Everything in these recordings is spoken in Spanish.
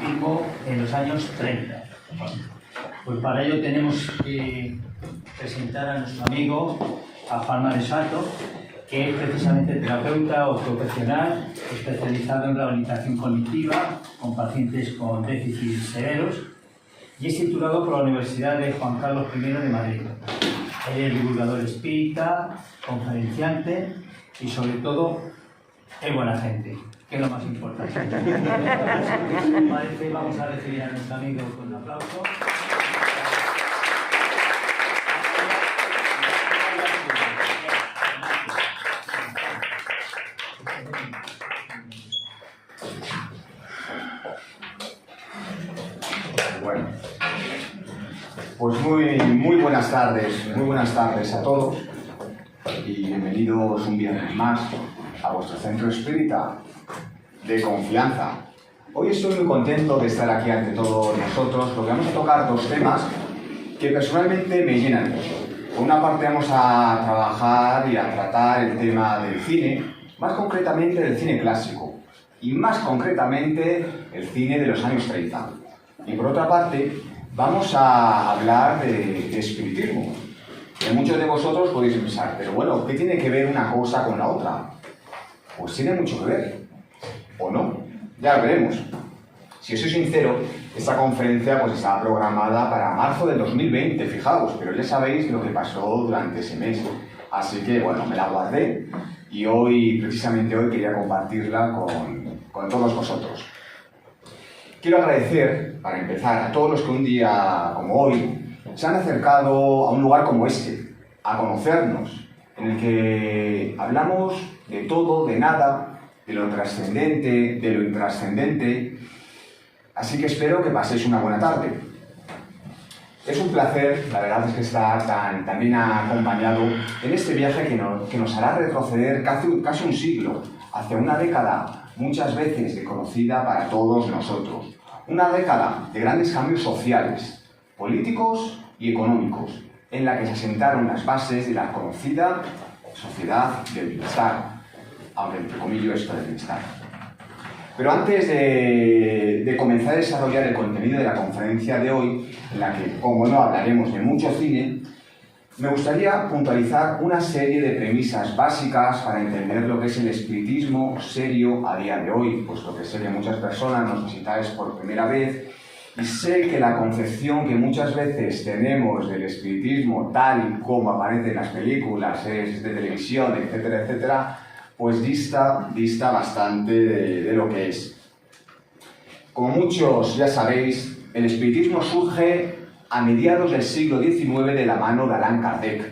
espiritismo en los años 30. Pues para ello tenemos que presentar a nuestro amigo, a Juan Maresato, que es precisamente terapeuta ocupacional, especializado en rehabilitación cognitiva con pacientes con déficits severos, y es titulado por la Universidad de Juan Carlos I de Madrid. Él es divulgador espírita, conferenciante y sobre todo es buena gente, que es lo más importante. Parece, vamos a recibir a nuestro amigo con un aplauso. Bueno, pues muy buenas tardes a todos y bienvenidos un viernes más a vuestro centro espírita de confianza. Hoy estoy muy contento de estar aquí ante todos nosotros porque vamos a tocar dos temas que personalmente me llenan mucho. Por una parte vamos a trabajar y a tratar el tema del cine, más concretamente del cine clásico y más concretamente el cine de los años 30. Y por otra parte vamos a hablar de espiritismo. Que muchos de vosotros podéis pensar, pero bueno, ¿qué tiene que ver una cosa con la otra? Pues tiene mucho que ver, ¿o no? Ya lo veremos. Si os soy sincero, esta conferencia pues estaba programada para marzo del 2020, fijaos, pero ya sabéis lo que pasó durante ese mes. Así que, bueno, me la guardé y precisamente hoy, quería compartirla con todos vosotros. Quiero agradecer, para empezar, a todos los que un día como hoy se han acercado a un lugar como este, a conocernos, en el que hablamos de todo, de nada, de lo trascendente, de lo intrascendente. Así que espero que paséis una buena tarde. Es un placer, la verdad es que estar tan bien acompañado en este viaje que nos hará retroceder casi un siglo, hacia una década muchas veces desconocida para todos nosotros. Una década de grandes cambios sociales, políticos y económicos, en la que se asentaron las bases de la conocida sociedad del bienestar, aunque entre comillas esto del bienestar. Pero antes de comenzar a desarrollar el contenido de la conferencia de hoy, en la que, como no, hablaremos de mucho cine, me gustaría puntualizar una serie de premisas básicas para entender lo que es el espiritismo serio a día de hoy, puesto que sé que muchas personas nos visitáis por primera vez y sé que la concepción que muchas veces tenemos del espiritismo, tal y como aparece en las películas, series de televisión, etcétera, etcétera, pues dista bastante de lo que es. Como muchos ya sabéis, el espiritismo surge a mediados del siglo XIX de la mano de Allan Kardec,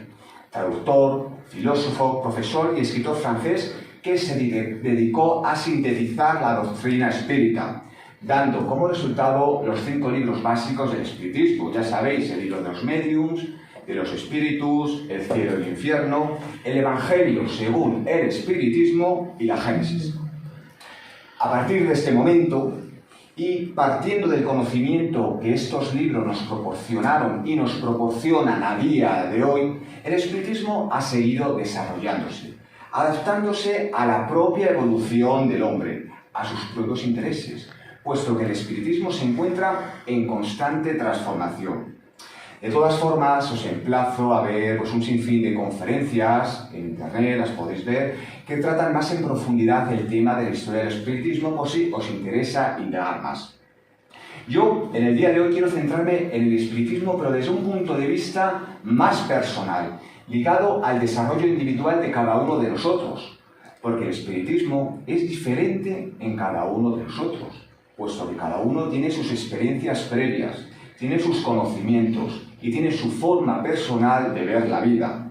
traductor, filósofo, profesor y escritor francés que se dedicó a sintetizar la doctrina espírita, dando como resultado los 5 libros básicos del espiritismo. Ya sabéis, el libro de los médiums, de los espíritus, el cielo y el infierno, el evangelio según el espiritismo y la Génesis. A partir de este momento, y partiendo del conocimiento que estos libros nos proporcionaron y nos proporcionan a día de hoy, el espiritismo ha seguido desarrollándose, adaptándose a la propia evolución del hombre, a sus propios intereses, puesto que el espiritismo se encuentra en constante transformación. De todas formas, os emplazo a ver un sinfín de conferencias en internet, las podéis ver, que tratan más en profundidad el tema de la historia del espiritismo, por si os interesa indagar más. Yo, en el día de hoy, quiero centrarme en el espiritismo, pero desde un punto de vista más personal, ligado al desarrollo individual de cada uno de nosotros, porque el espiritismo es diferente en cada uno de nosotros, puesto que cada uno tiene sus experiencias previas, tiene sus conocimientos y tiene su forma personal de ver la vida.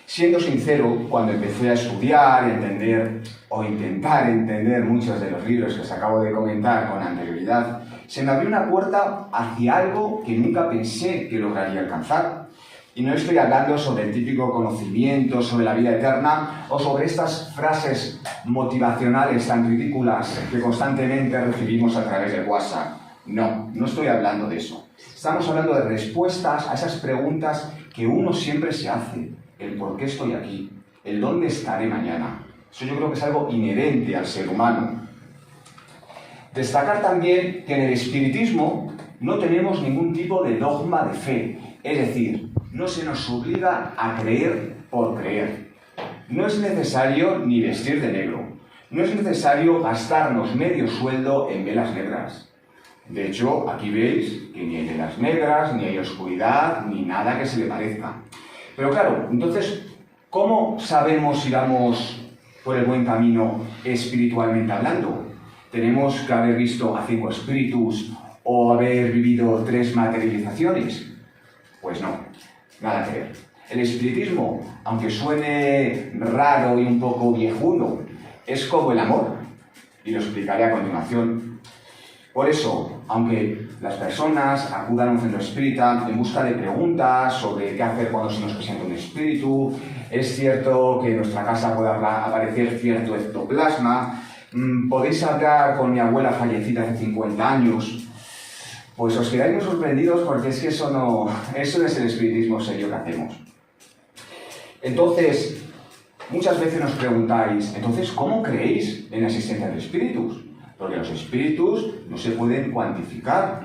Siendo sincero, cuando empecé a estudiar y entender o intentar entender muchos de los libros que os acabo de comentar con anterioridad, se me abrió una puerta hacia algo que nunca pensé que lograría alcanzar. Y no estoy hablando sobre el típico conocimiento sobre la vida eterna o sobre estas frases motivacionales tan ridículas que constantemente recibimos a través de WhatsApp. No estoy hablando de eso. Estamos hablando de respuestas a esas preguntas que uno siempre se hace. El por qué estoy aquí, el dónde estaré mañana. Eso yo creo que es algo inherente al ser humano. Destacar también que en el espiritismo no tenemos ningún tipo de dogma de fe, es decir, no se nos obliga a creer por creer. No es necesario ni vestir de negro, no es necesario gastarnos medio sueldo en velas negras. De hecho, aquí veis que ni hay velas negras, ni hay oscuridad, ni nada que se le parezca. Pero claro, entonces, ¿cómo sabemos si vamos por el buen camino espiritualmente hablando? ¿Tenemos que haber visto a 5 espíritus o haber vivido 3 materializaciones? Pues no, nada que ver. El espiritismo, aunque suene raro y un poco viejuno, es como el amor, y lo explicaré a continuación. Por eso, aunque las personas acudan a un centro espírita en busca de preguntas sobre qué hacer cuando se nos presenta un espíritu, es cierto que en nuestra casa puede aparecer cierto ectoplasma, podéis hablar con mi abuela fallecida hace 50 años, pues os quedáis muy sorprendidos porque es que eso no es el espiritismo serio que hacemos. Entonces, muchas veces nos preguntáis, entonces, ¿cómo creéis en la existencia de espíritus? Porque los espíritus no se pueden cuantificar.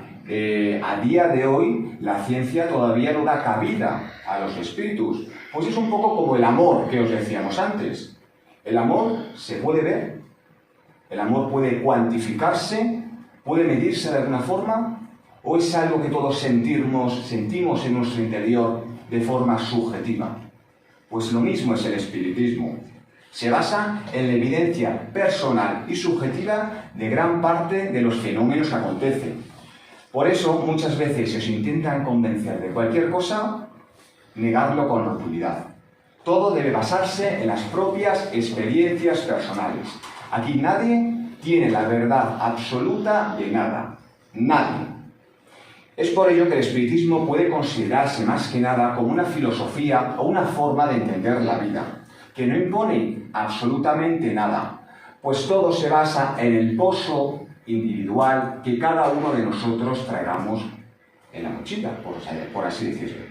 A día de hoy, la ciencia todavía no da cabida a los espíritus. Pues es un poco como el amor que os decíamos antes. El amor se puede ver, el amor puede cuantificarse, puede medirse de alguna forma, o es algo que todos sentimos en nuestro interior de forma subjetiva. Pues lo mismo es el espiritismo. Se basa en la evidencia personal y subjetiva de gran parte de los fenómenos que acontecen. Por eso, muchas veces, si os intentan convencer de cualquier cosa, negarlo con rotundidad. Todo debe basarse en las propias experiencias personales. Aquí nadie tiene la verdad absoluta de nada. Nadie. Es por ello que el espiritismo puede considerarse más que nada como una filosofía o una forma de entender la vida, que no impone absolutamente nada, pues todo se basa en el pozo individual que cada uno de nosotros traigamos en la mochila, por así decirlo.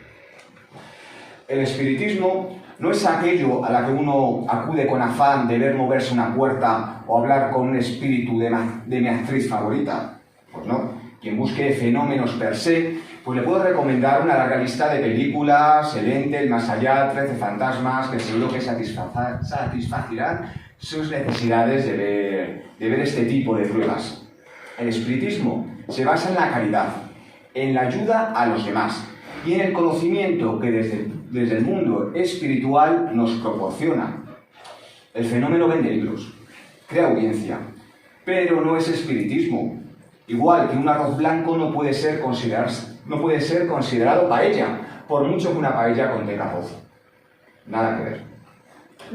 El espiritismo no es aquello a la que uno acude con afán de ver moverse una puerta o hablar con un espíritu de mi actriz favorita. Pues no. Quien busque fenómenos per se, pues le puedo recomendar una larga lista de películas, El Ente, El Más Allá, 13 fantasmas, que seguro que satisfacirán sus necesidades de ver este tipo de pruebas. El espiritismo se basa en la caridad, en la ayuda a los demás y en el conocimiento que desde el mundo espiritual nos proporciona. El fenómeno vende libros, crea audiencia, pero no es espiritismo. Igual que un arroz blanco no puede ser considerado paella, por mucho que una paella contenga pozo. Nada que ver.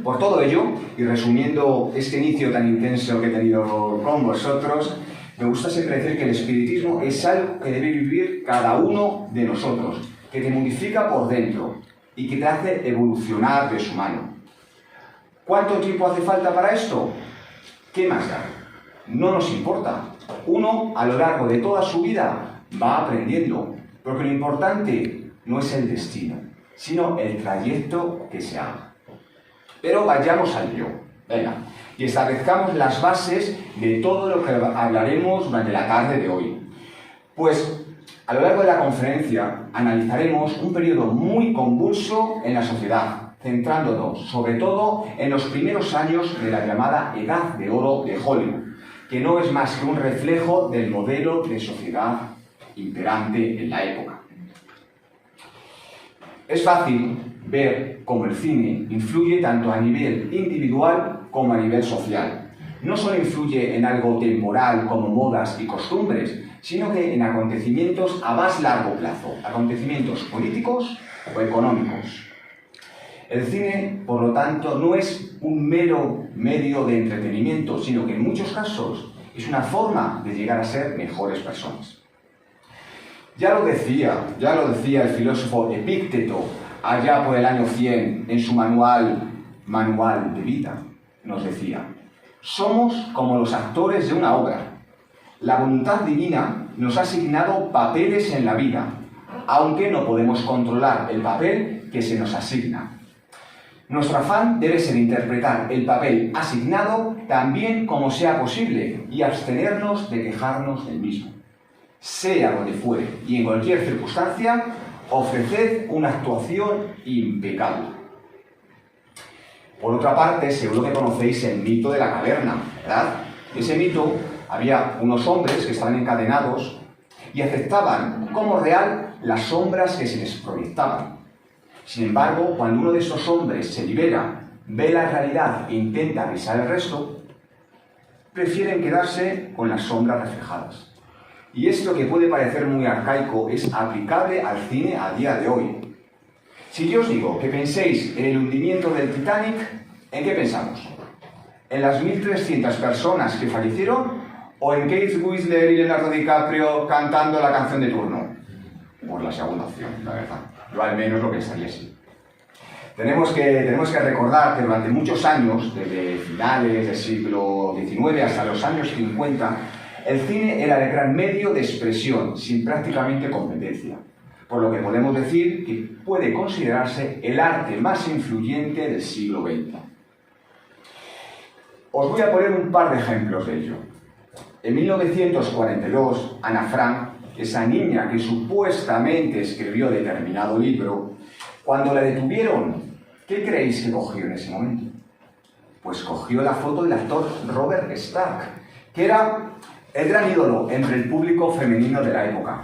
Por todo ello, y resumiendo este inicio tan intenso que he tenido con vosotros, me gusta siempre decir que el espiritismo es algo que debe vivir cada uno de nosotros, que te modifica por dentro y que te hace evolucionar de su mano. ¿Cuánto tiempo hace falta para esto? ¿Qué más da? No nos importa. Uno, a lo largo de toda su vida, va aprendiendo, porque lo importante no es el destino, sino el trayecto que se haga. Pero vayamos al lío, venga, y establezcamos las bases de todo lo que hablaremos durante la tarde de hoy. Pues, a lo largo de la conferencia, analizaremos un periodo muy convulso en la sociedad, centrándonos sobre todo en los primeros años de la llamada Edad de Oro de Hollywood, que no es más que un reflejo del modelo de sociedad imperante en la época. Es fácil ver cómo el cine influye tanto a nivel individual como a nivel social. No solo influye en algo temporal como modas y costumbres, sino que en acontecimientos a más largo plazo, acontecimientos políticos o económicos. El cine, por lo tanto, no es un mero medio de entretenimiento, sino que en muchos casos es una forma de llegar a ser mejores personas. Ya lo decía el filósofo Epícteto allá por el año 100 en su manual de vida. Nos decía, somos como los actores de una obra. La voluntad divina nos ha asignado papeles en la vida, aunque no podemos controlar el papel que se nos asigna. Nuestro afán debe ser interpretar el papel asignado tan bien como sea posible y abstenernos de quejarnos del mismo. Sea donde fuere y en cualquier circunstancia, ofreced una actuación impecable. Por otra parte, seguro que conocéis el mito de la caverna, ¿verdad? En ese mito había unos hombres que estaban encadenados y aceptaban como real las sombras que se les proyectaban. Sin embargo, cuando uno de esos hombres se libera, ve la realidad e intenta avisar el resto, prefieren quedarse con las sombras reflejadas. Y esto, que puede parecer muy arcaico, es aplicable al cine a día de hoy. Si yo os digo que penséis en el hundimiento del Titanic, ¿en qué pensamos? ¿En las 1.300 personas que fallecieron o en Kate Winslet y Leonardo DiCaprio cantando la canción de turno? Pues la segunda opción, la verdad. Yo al menos lo pensaría así. Tenemos que recordar que durante muchos años, desde finales del siglo XIX hasta los años 50, el cine era el gran medio de expresión, sin prácticamente competencia. Por lo que podemos decir que puede considerarse el arte más influyente del siglo XX. Os voy a poner un par de ejemplos de ello. En 1942, Ana Frank, esa niña que supuestamente escribió determinado libro, cuando la detuvieron, ¿qué creéis que cogió en ese momento? Pues cogió la foto del actor Robert Stack, que era el gran ídolo entre el público femenino de la época.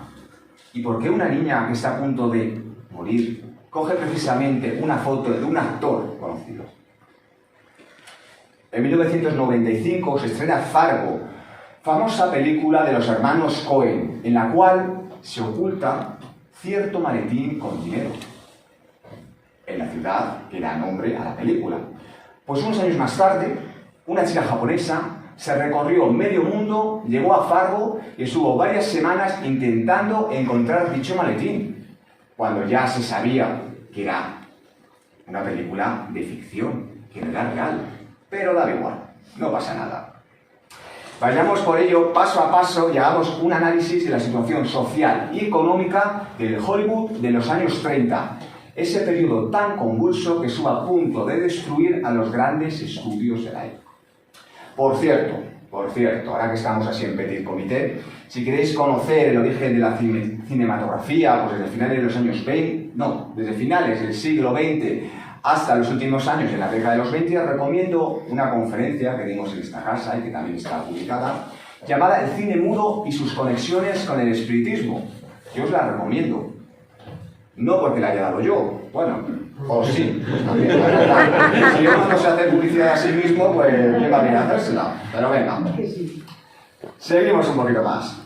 ¿Y por qué una niña que está a punto de morir coge precisamente una foto de un actor conocido? En 1995 se estrena Fargo, famosa película de los hermanos Coen, en la cual se oculta cierto maletín con dinero en la ciudad que da nombre a la película. Pues unos años más tarde, una chica japonesa se recorrió medio mundo, llegó a Fargo y estuvo varias semanas intentando encontrar dicho maletín, cuando ya se sabía que era una película de ficción, que no era real. Pero da igual, no pasa nada. Vayamos por ello paso a paso y hagamos un análisis de la situación social y económica del Hollywood de los años 30, ese periodo tan convulso que estuvo a punto de destruir a los grandes estudios de la época. Por cierto, ahora que estamos así en petit comité, si queréis conocer el origen de la cinematografía, pues desde finales de los años 20, desde finales del siglo XX hasta los últimos años, en la década de los 20, os recomiendo una conferencia que dimos en esta casa y que también está publicada, llamada El cine mudo y sus conexiones con el espiritismo. Yo os la recomiendo. No porque la haya dado yo, bueno, o sí, pues también, la verdad. Si uno no se hace publicidad a sí mismo, pues llega bien a hacérsela. Pero venga, seguimos un poquito más.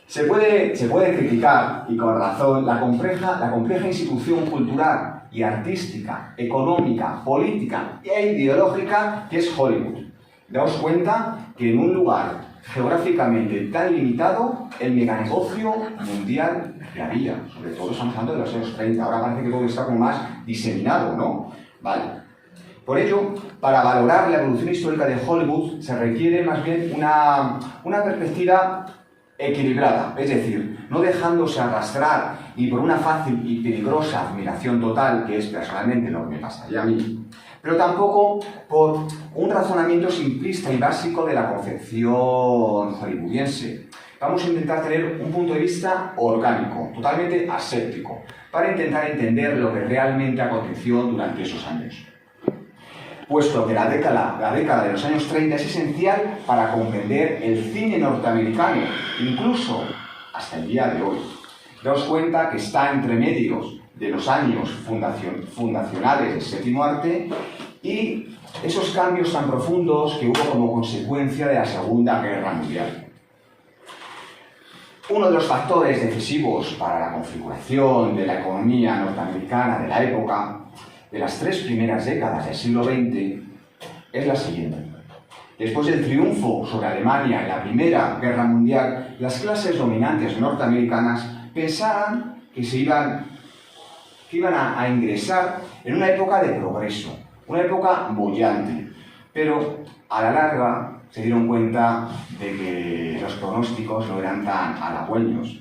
Se puede criticar, y con razón, la compleja institución cultural y artística, económica, política e ideológica que es Hollywood. Daos cuenta que en un lugar geográficamente tan limitado, el meganegocio mundial que había, sobre todo estamos hablando de los años 30, ahora parece que todo está como más diseminado, ¿no? Vale. Por ello, para valorar la evolución histórica de Hollywood se requiere más bien una perspectiva equilibrada, es decir, no dejándose arrastrar ni por una fácil y peligrosa admiración total, que es personalmente lo que me pasaría a mí, pero tampoco por un razonamiento simplista y básico de la concepción hollywoodiense. Vamos a intentar tener un punto de vista orgánico, totalmente aséptico, para intentar entender lo que realmente aconteció durante esos años. Puesto que la década de los años 30 es esencial para comprender el cine norteamericano, incluso hasta el día de hoy. Daos cuenta que está entre medios de los años fundacionales del séptimo arte y esos cambios tan profundos que hubo como consecuencia de la Segunda Guerra Mundial. Uno de los factores decisivos para la configuración de la economía norteamericana de la época, de las 3 primeras décadas del siglo XX, es la siguiente. Después del triunfo sobre Alemania en la Primera Guerra Mundial, las clases dominantes norteamericanas pensaban que iban a ingresar en una época de progreso, una época bollante, pero a la larga se dieron cuenta de que los pronósticos no eran tan halagüeños.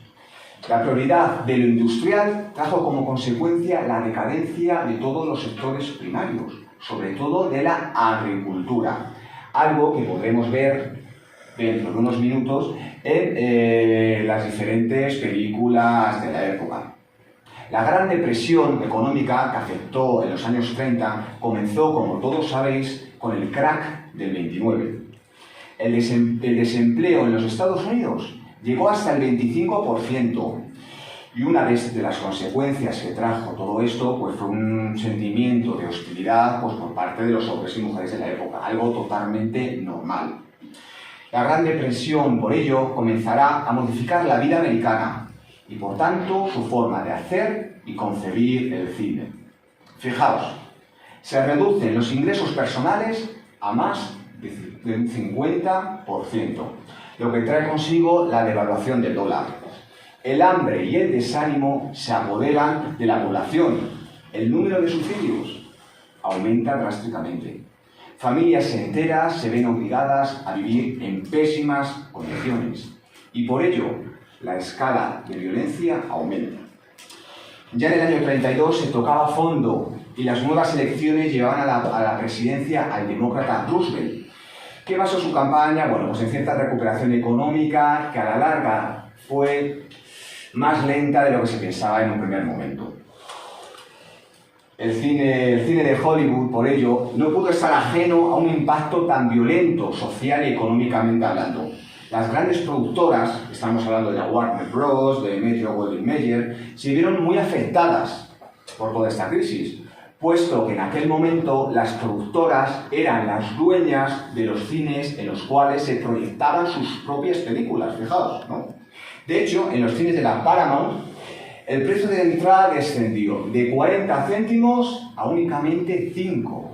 La prioridad de lo industrial trajo como consecuencia la decadencia de todos los sectores primarios, sobre todo de la agricultura, algo que podremos ver dentro de unos minutos en las diferentes películas de la época. La Gran Depresión económica que afectó en los años 30 comenzó, como todos sabéis, con el crack del 29. El desempleo en los Estados Unidos llegó hasta el 25%. Y una de las consecuencias que trajo todo esto pues, fue un sentimiento de hostilidad pues, por parte de los hombres y mujeres de la época, algo totalmente normal. La Gran Depresión, por ello, comenzará a modificar la vida americana y, por tanto, su forma de hacer y concebir el cine. Fijaos, se reducen los ingresos personales a más de un 50%, lo que trae consigo la devaluación del dólar. El hambre y el desánimo se apoderan de la población. El número de suicidios aumenta drásticamente. Familias enteras se ven obligadas a vivir en pésimas condiciones. Y por ello, la escala de violencia aumenta. Ya en el año 32 se tocaba fondo y las nuevas elecciones llevaban a la presidencia al demócrata Roosevelt, que basó su campaña, pues en cierta recuperación económica que a la larga fue más lenta de lo que se pensaba en un primer momento. El cine de Hollywood, por ello, no pudo estar ajeno a un impacto tan violento, social y económicamente hablando. Las grandes productoras, estamos hablando de la Warner Bros., de Metro-Goldwyn-Mayer, se vieron muy afectadas por toda esta crisis, puesto que en aquel momento las productoras eran las dueñas de los cines en los cuales se proyectaban sus propias películas, fijaos, ¿no? De hecho, en los cines de la Paramount, el precio de entrada descendió de 40 céntimos a únicamente 5.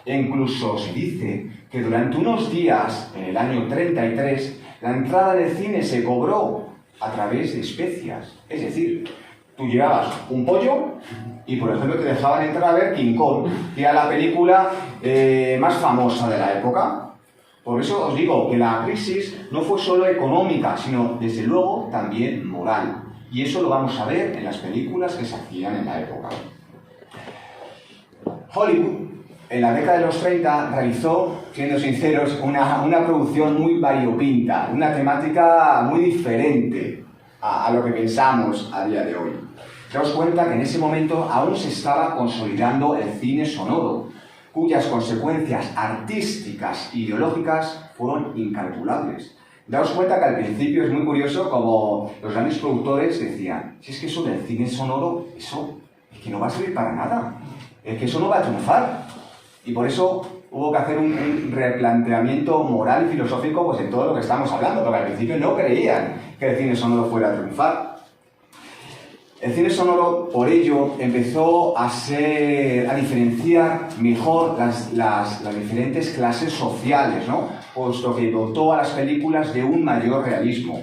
E incluso se dice que durante unos días, en el año 33, la entrada del cine se cobró a través de especias. Es decir, tú llevabas un pollo y, por ejemplo, te dejaban entrar a ver King Kong, que era la película más famosa de la época. Por eso os digo que la crisis no fue solo económica, sino, desde luego, también moral. Y eso lo vamos a ver en las películas que se hacían en la época. Hollywood, en la década de los 30, realizó, siendo sinceros, una producción muy variopinta, una temática muy diferente a lo que pensamos a día de hoy. Daos cuenta que en ese momento aún se estaba consolidando el cine sonoro, cuyas consecuencias artísticas e ideológicas fueron incalculables. Daos cuenta que al principio es muy curioso como los grandes productores decían, si es que eso del cine sonoro, eso es que no va a servir para nada, es que eso no va a triunfar. Y por eso hubo que hacer un replanteamiento moral y filosófico pues, en todo lo que estamos hablando, porque al principio no creían que el cine sonoro fuera a triunfar. El cine sonoro, por ello, empezó a diferenciar mejor las diferentes clases sociales, ¿no? Puesto que dotó a las películas de un mayor realismo.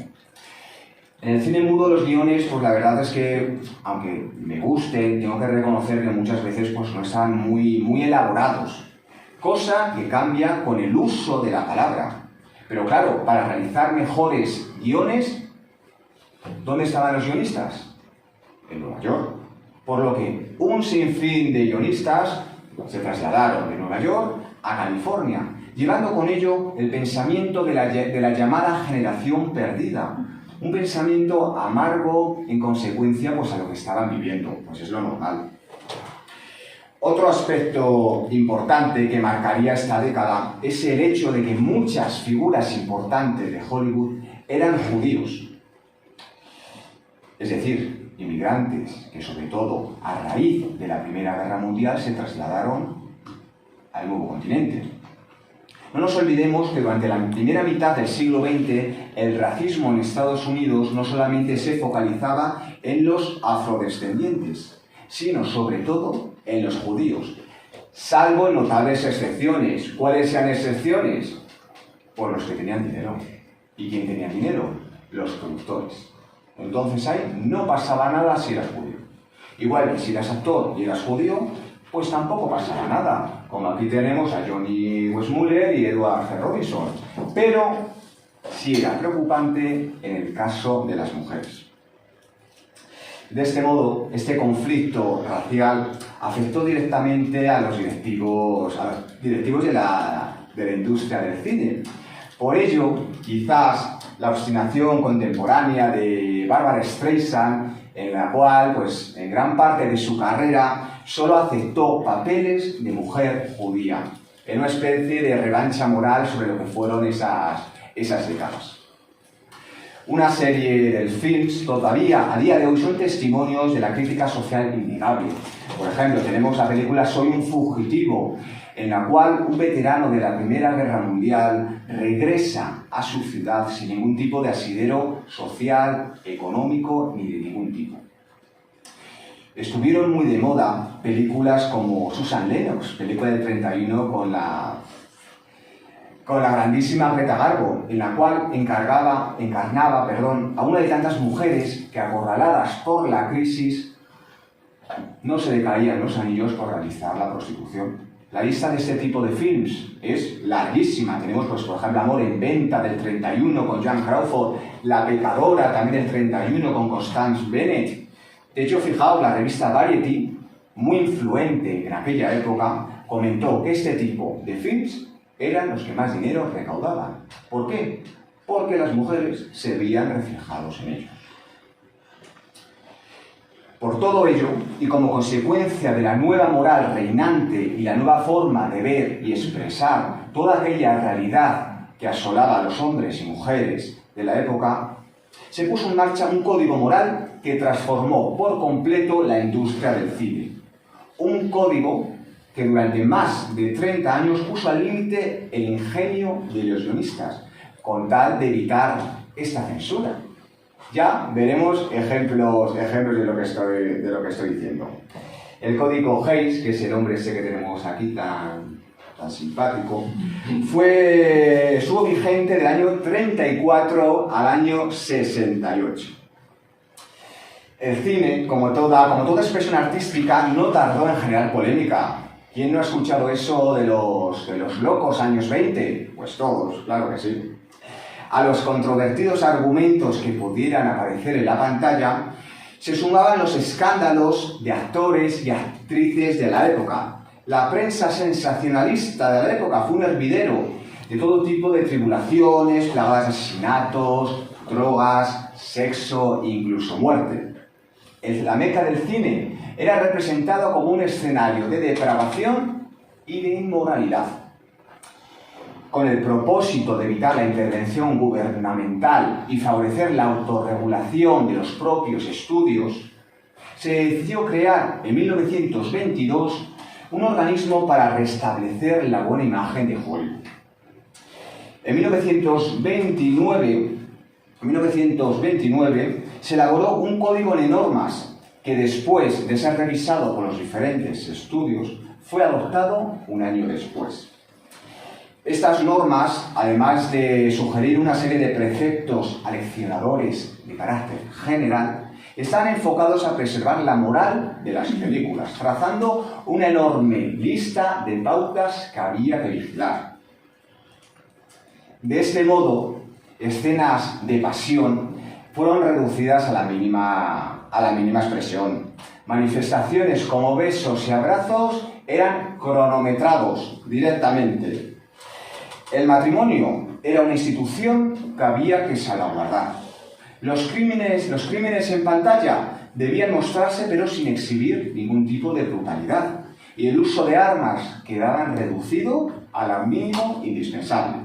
En el cine mudo los guiones, pues la verdad es que, aunque me gusten, tengo que reconocer que muchas veces pues, no están muy elaborados, cosa que cambia con el uso de la palabra. Pero claro, para realizar mejores guiones, ¿dónde estaban los guionistas? En Nueva York, por lo que un sinfín de guionistas se trasladaron de Nueva York a California, llevando con ello el pensamiento de la llamada generación perdida, un pensamiento amargo en consecuencia pues, a lo que estaban viviendo, pues es lo normal. Otro aspecto importante que marcaría esta década es el hecho de que muchas figuras importantes de Hollywood eran judíos, es decir, inmigrantes que, sobre todo a raíz de la Primera Guerra Mundial, se trasladaron al nuevo continente. No nos olvidemos que durante la primera mitad del siglo XX el racismo en Estados Unidos no solamente se focalizaba en los afrodescendientes, sino sobre todo en los judíos, salvo en notables excepciones. ¿Cuáles eran excepciones? Pues los que tenían dinero. ¿Y quién tenía dinero? Los productores. Entonces ahí no pasaba nada si eras judío. Igual que si eras actor y eras judío, pues tampoco pasaba nada. Como aquí tenemos a Johnny Weissmuller y Edward G. Robinson. Pero sí era preocupante en el caso de las mujeres. De este modo, este conflicto racial afectó directamente a los directivos de la industria del cine. Por ello, quizás la obstinación contemporánea de Barbra Streisand, en la cual, pues, en gran parte de su carrera, solo aceptó papeles de mujer judía, en una especie de revancha moral sobre lo que fueron esas décadas. Una serie de films todavía, a día de hoy, son testimonios de la crítica social innegable. Por ejemplo, tenemos la película Soy un fugitivo, en la cual un veterano de la Primera Guerra Mundial regresa a su ciudad sin ningún tipo de asidero social, económico ni de ningún tipo. Estuvieron muy de moda películas como Susan Lennox, película del 31 con la grandísima Greta Garbo, en la cual encarnaba a una de tantas mujeres que, acorraladas por la crisis, no se decaían los anillos por realizar la prostitución. La lista de este tipo de films es larguísima. Tenemos, pues, por ejemplo, Amor en Venta del 31 con Joan Crawford, La Pecadora también del 31 con Constance Bennett. De hecho, fijaos, la revista Variety, muy influente en aquella época, comentó que este tipo de films eran los que más dinero recaudaban. ¿Por qué? Porque las mujeres se veían reflejados en ellos. Por todo ello, y como consecuencia de la nueva moral reinante y la nueva forma de ver y expresar toda aquella realidad que asolaba a los hombres y mujeres de la época, se puso en marcha un código moral que transformó por completo la industria del cine. Un código que durante más de 30 años puso al límite el ingenio de los guionistas, con tal de evitar esta censura. Ya veremos ejemplos de lo que estoy diciendo. El código Hays, que es el hombre ese que tenemos aquí tan simpático, estuvo vigente del año 34 al año 68. El cine, como toda expresión artística, no tardó en generar polémica. ¿Quién no ha escuchado eso de los locos años 20? Pues todos, claro que sí. A los controvertidos argumentos que pudieran aparecer en la pantalla, se sumaban los escándalos de actores y actrices de la época. La prensa sensacionalista de la época fue un hervidero de todo tipo de tribulaciones, plagadas de asesinatos, drogas, sexo e incluso muerte. La Meca del cine era representado como un escenario de depravación y de inmoralidad. Con el propósito de evitar la intervención gubernamental y favorecer la autorregulación de los propios estudios, se decidió crear en 1922 un organismo para restablecer la buena imagen de Hollywood. En 1929 se elaboró un código de normas que, después de ser revisado por los diferentes estudios, fue adoptado un año después. Estas normas, además de sugerir una serie de preceptos aleccionadores de carácter general, están enfocados a preservar la moral de las películas, trazando una enorme lista de pautas que había que vigilar. De este modo, escenas de pasión fueron reducidas a la mínima expresión. Manifestaciones como besos y abrazos eran cronometrados directamente. El matrimonio era una institución que había que salvaguardar. Los crímenes en pantalla debían mostrarse, pero sin exhibir ningún tipo de brutalidad. Y el uso de armas quedaba reducido al mínimo indispensable.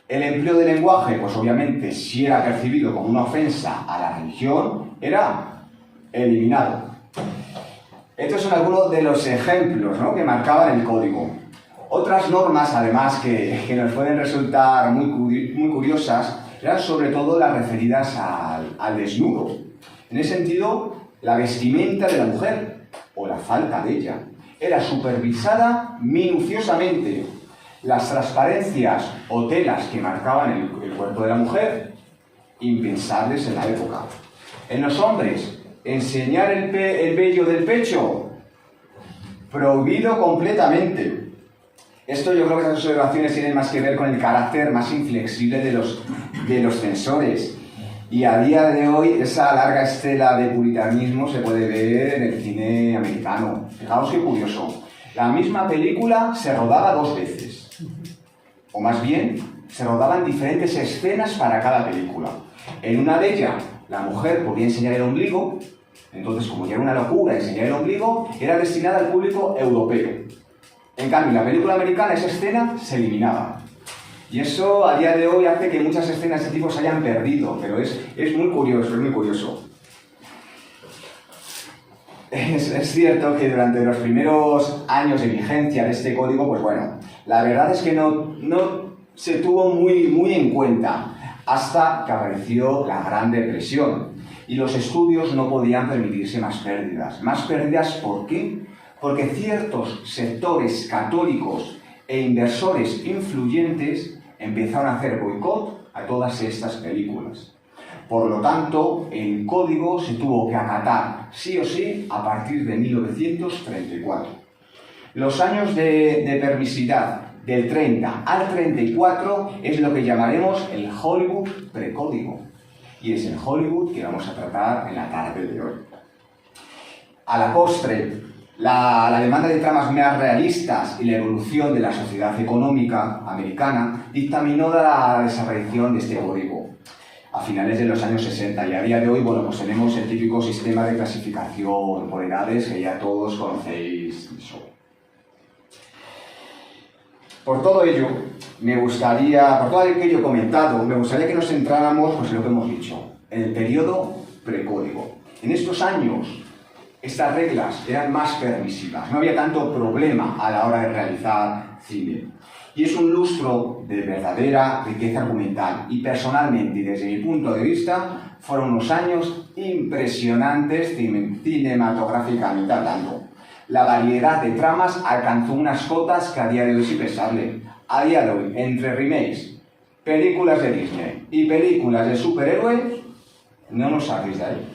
El empleo del lenguaje, pues obviamente, si era percibido como una ofensa a la religión, era eliminado. Estos son algunos de los ejemplos, ¿no?, que marcaban el código. Otras normas, además, que nos pueden resultar muy curiosas, eran sobre todo las referidas al desnudo. En ese sentido, la vestimenta de la mujer, o la falta de ella, era supervisada minuciosamente. Las transparencias o telas que marcaban el cuerpo de la mujer, impensables en la época. En los hombres, enseñar el vello del pecho, prohibido completamente. Esto, yo creo que esas observaciones tienen más que ver con el carácter más inflexible de los censores. Y a día de hoy esa larga estela de puritanismo se puede ver en el cine americano. Fijaos qué curioso. La misma película se rodaba 2 veces. O más bien, se rodaban diferentes escenas para cada película. En una de ellas, la mujer podía enseñar el ombligo. Entonces, como ya era una locura enseñar el ombligo, era destinada al público europeo. En cambio, en la película americana esa escena se eliminaba. Y eso a día de hoy hace que muchas escenas de este tipo se hayan perdido, pero es muy curioso, es muy curioso. Es cierto que durante los primeros años de vigencia de este código, pues bueno, la verdad es que no se tuvo muy en cuenta hasta que apareció la Gran Depresión. Y los estudios no podían permitirse más pérdidas. ¿Más pérdidas por qué? Porque ciertos sectores católicos e inversores influyentes empezaron a hacer boicot a todas estas películas. Por lo tanto, el código se tuvo que acatar sí o sí a partir de 1934. Los años de permisividad del 30 al 34 es lo que llamaremos el Hollywood precódigo. Y es el Hollywood que vamos a tratar en la tarde de hoy. A la postre, la demanda de tramas más realistas y la evolución de la sociedad económica americana dictaminó la desaparición de este código a finales de los años 60. Y a día de hoy, bueno, pues tenemos el típico sistema de clasificación por edades que ya todos conocéis. Por todo ello, por todo aquello comentado, me gustaría que nos centráramos pues, en lo que hemos dicho, en el periodo precódigo. En estos años, estas reglas eran más permisivas, no había tanto problema a la hora de realizar cine. Y es un lustro de verdadera riqueza argumental. Y personalmente, y desde mi punto de vista, fueron unos años impresionantes cinematográficamente hablando. La variedad de tramas alcanzó unas cotas que a día de hoy es impensable. A día de hoy, entre remakes, películas de Disney y películas de superhéroes, no nos salís de ahí.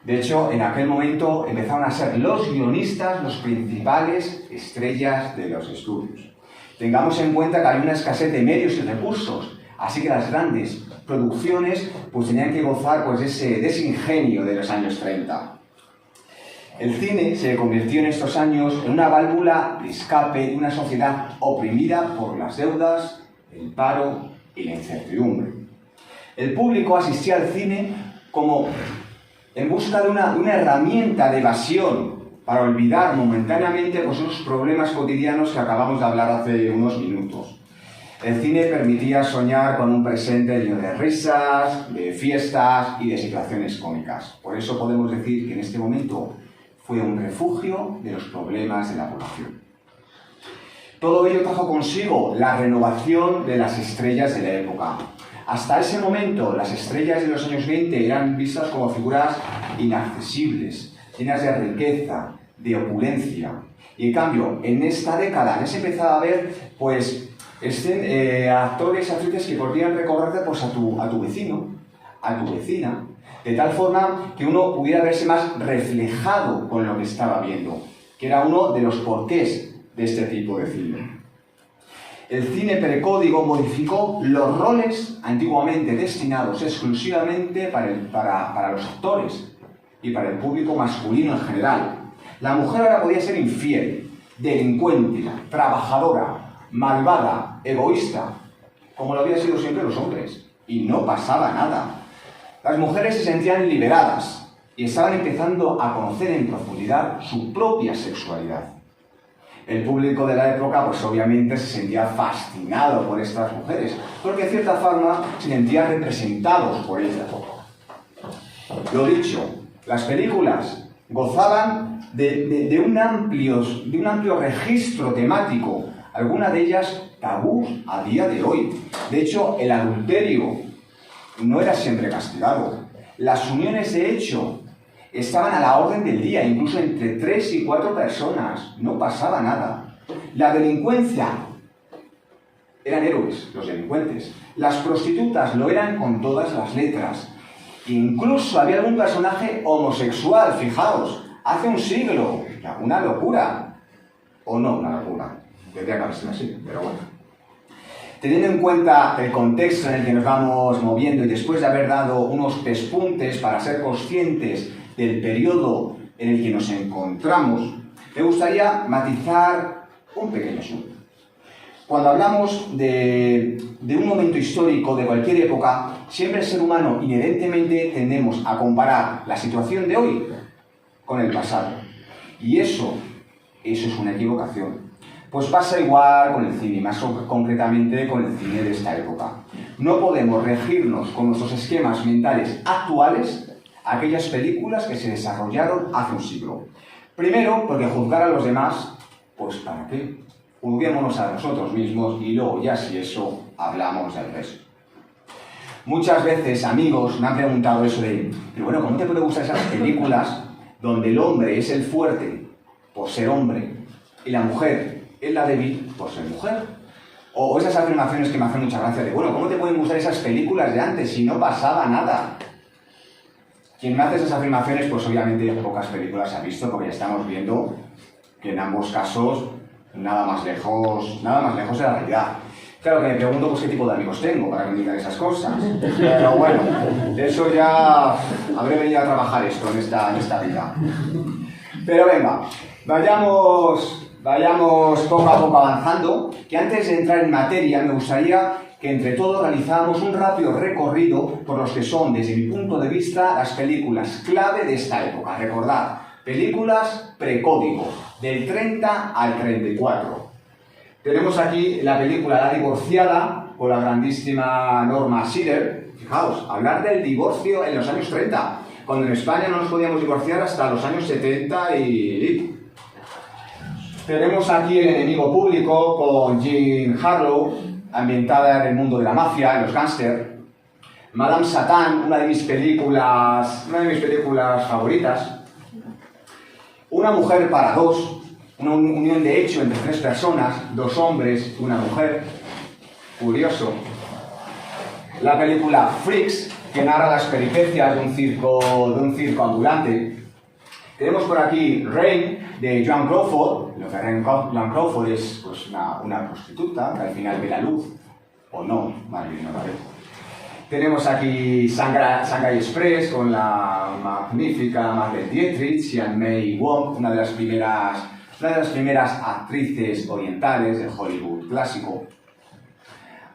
De hecho, en aquel momento empezaron a ser los guionistas los principales estrellas de los estudios. Tengamos en cuenta que hay una escasez de medios y recursos, así que las grandes producciones pues, tenían que gozar pues, de ese ingenio de los años 30. El cine se convirtió en estos años en una válvula de escape de una sociedad oprimida por las deudas, el paro y la incertidumbre. El público asistía al cine como en busca de una herramienta de evasión para olvidar momentáneamente pues, esos problemas cotidianos que acabamos de hablar hace unos minutos. El cine permitía soñar con un presente lleno de risas, de fiestas y de situaciones cómicas. Por eso podemos decir que en este momento fue un refugio de los problemas de la población. Todo ello trajo consigo la renovación de las estrellas de la época. Hasta ese momento, las estrellas de los años 20 eran vistas como figuras inaccesibles, llenas de riqueza, de opulencia. Y en cambio, en esta década ya se empezaba a ver, pues, actores, actrices que podían recorrerte pues, a tu vecino, a tu vecina, de tal forma que uno pudiera verse más reflejado con lo que estaba viendo, que era uno de los porqués de este tipo de cine. El cine precódigo modificó los roles antiguamente destinados exclusivamente para los actores y para el público masculino en general. La mujer ahora podía ser infiel, delincuente, trabajadora, malvada, egoísta, como lo habían sido siempre los hombres, y no pasaba nada. Las mujeres se sentían liberadas y estaban empezando a conocer en profundidad su propia sexualidad. El público de la época, pues obviamente se sentía fascinado por estas mujeres, porque de cierta forma se sentían representados por ellas. Lo dicho, las películas gozaban de un amplio registro temático, algunas de ellas tabús a día de hoy. De hecho, el adulterio no era siempre castigado. Las uniones de hecho estaban a la orden del día, incluso entre 3 y 4 personas. No pasaba nada. La delincuencia, eran héroes los delincuentes. Las prostitutas lo eran con todas las letras. Incluso había algún personaje homosexual, fijaos, hace un siglo. Una locura. O no una locura. Tendría que haber sido así, pero bueno. Teniendo en cuenta el contexto en el que nos vamos moviendo y después de haber dado unos pespuntes para ser conscientes del periodo en el que nos encontramos, me gustaría matizar un pequeño asunto. Cuando hablamos de un momento histórico, de cualquier época, siempre el ser humano inherentemente tendemos a comparar la situación de hoy con el pasado. Y eso es una equivocación. Pues pasa igual con el cine, más concretamente con el cine de esta época. No podemos regirnos con nuestros esquemas mentales actuales a aquellas películas que se desarrollaron hace un siglo. Primero, porque juzgar a los demás, pues ¿para qué? Juzguémonos a nosotros mismos y luego ya si eso hablamos del resto. Muchas veces amigos me han preguntado eso de, pero bueno, ¿cómo te puede gustar esas películas donde el hombre es el fuerte por ser hombre y la mujer es la débil por ser mujer? O esas afirmaciones que me hacen mucha gracia de, bueno, ¿cómo te pueden gustar esas películas de antes si no pasaba nada? Quien me hace esas afirmaciones, pues obviamente pocas películas ha visto, porque ya estamos viendo que en ambos casos nada más lejos de la realidad. Claro que me pregunto pues qué tipo de amigos tengo para que me digan esas cosas. Pero bueno, de eso ya habré venido a trabajar esto en esta vida. Pero venga, vayamos poco a poco avanzando, que antes de entrar en materia me gustaría que entre todos realizáramos un rápido recorrido por los que son, desde mi punto de vista, las películas clave de esta época. Recordad, películas precódigo, del 30 al 34. Tenemos aquí la película La divorciada, con la grandísima Norma Shearer. Fijaos, hablar del divorcio en los años 30, cuando en España no nos podíamos divorciar hasta los años 70 y... Tenemos aquí El enemigo público, con Jean Harlow, ambientada en el mundo de la mafia, en los gángsters. Madame Satán, una de mis películas favoritas. Una mujer para dos, una unión de hecho entre tres personas, dos hombres y una mujer. Curioso. La película Freaks, que narra las peripecias de un circo ambulante. Tenemos por aquí Rain, de Joan Crawford. Lo que Joan Crawford es pues, una prostituta que al final ve la luz, o no, más bien no la ve. Tenemos aquí Shanghai Express con la magnífica Marlene Dietrich y Anne Wong, una de las primeras actrices orientales del Hollywood clásico.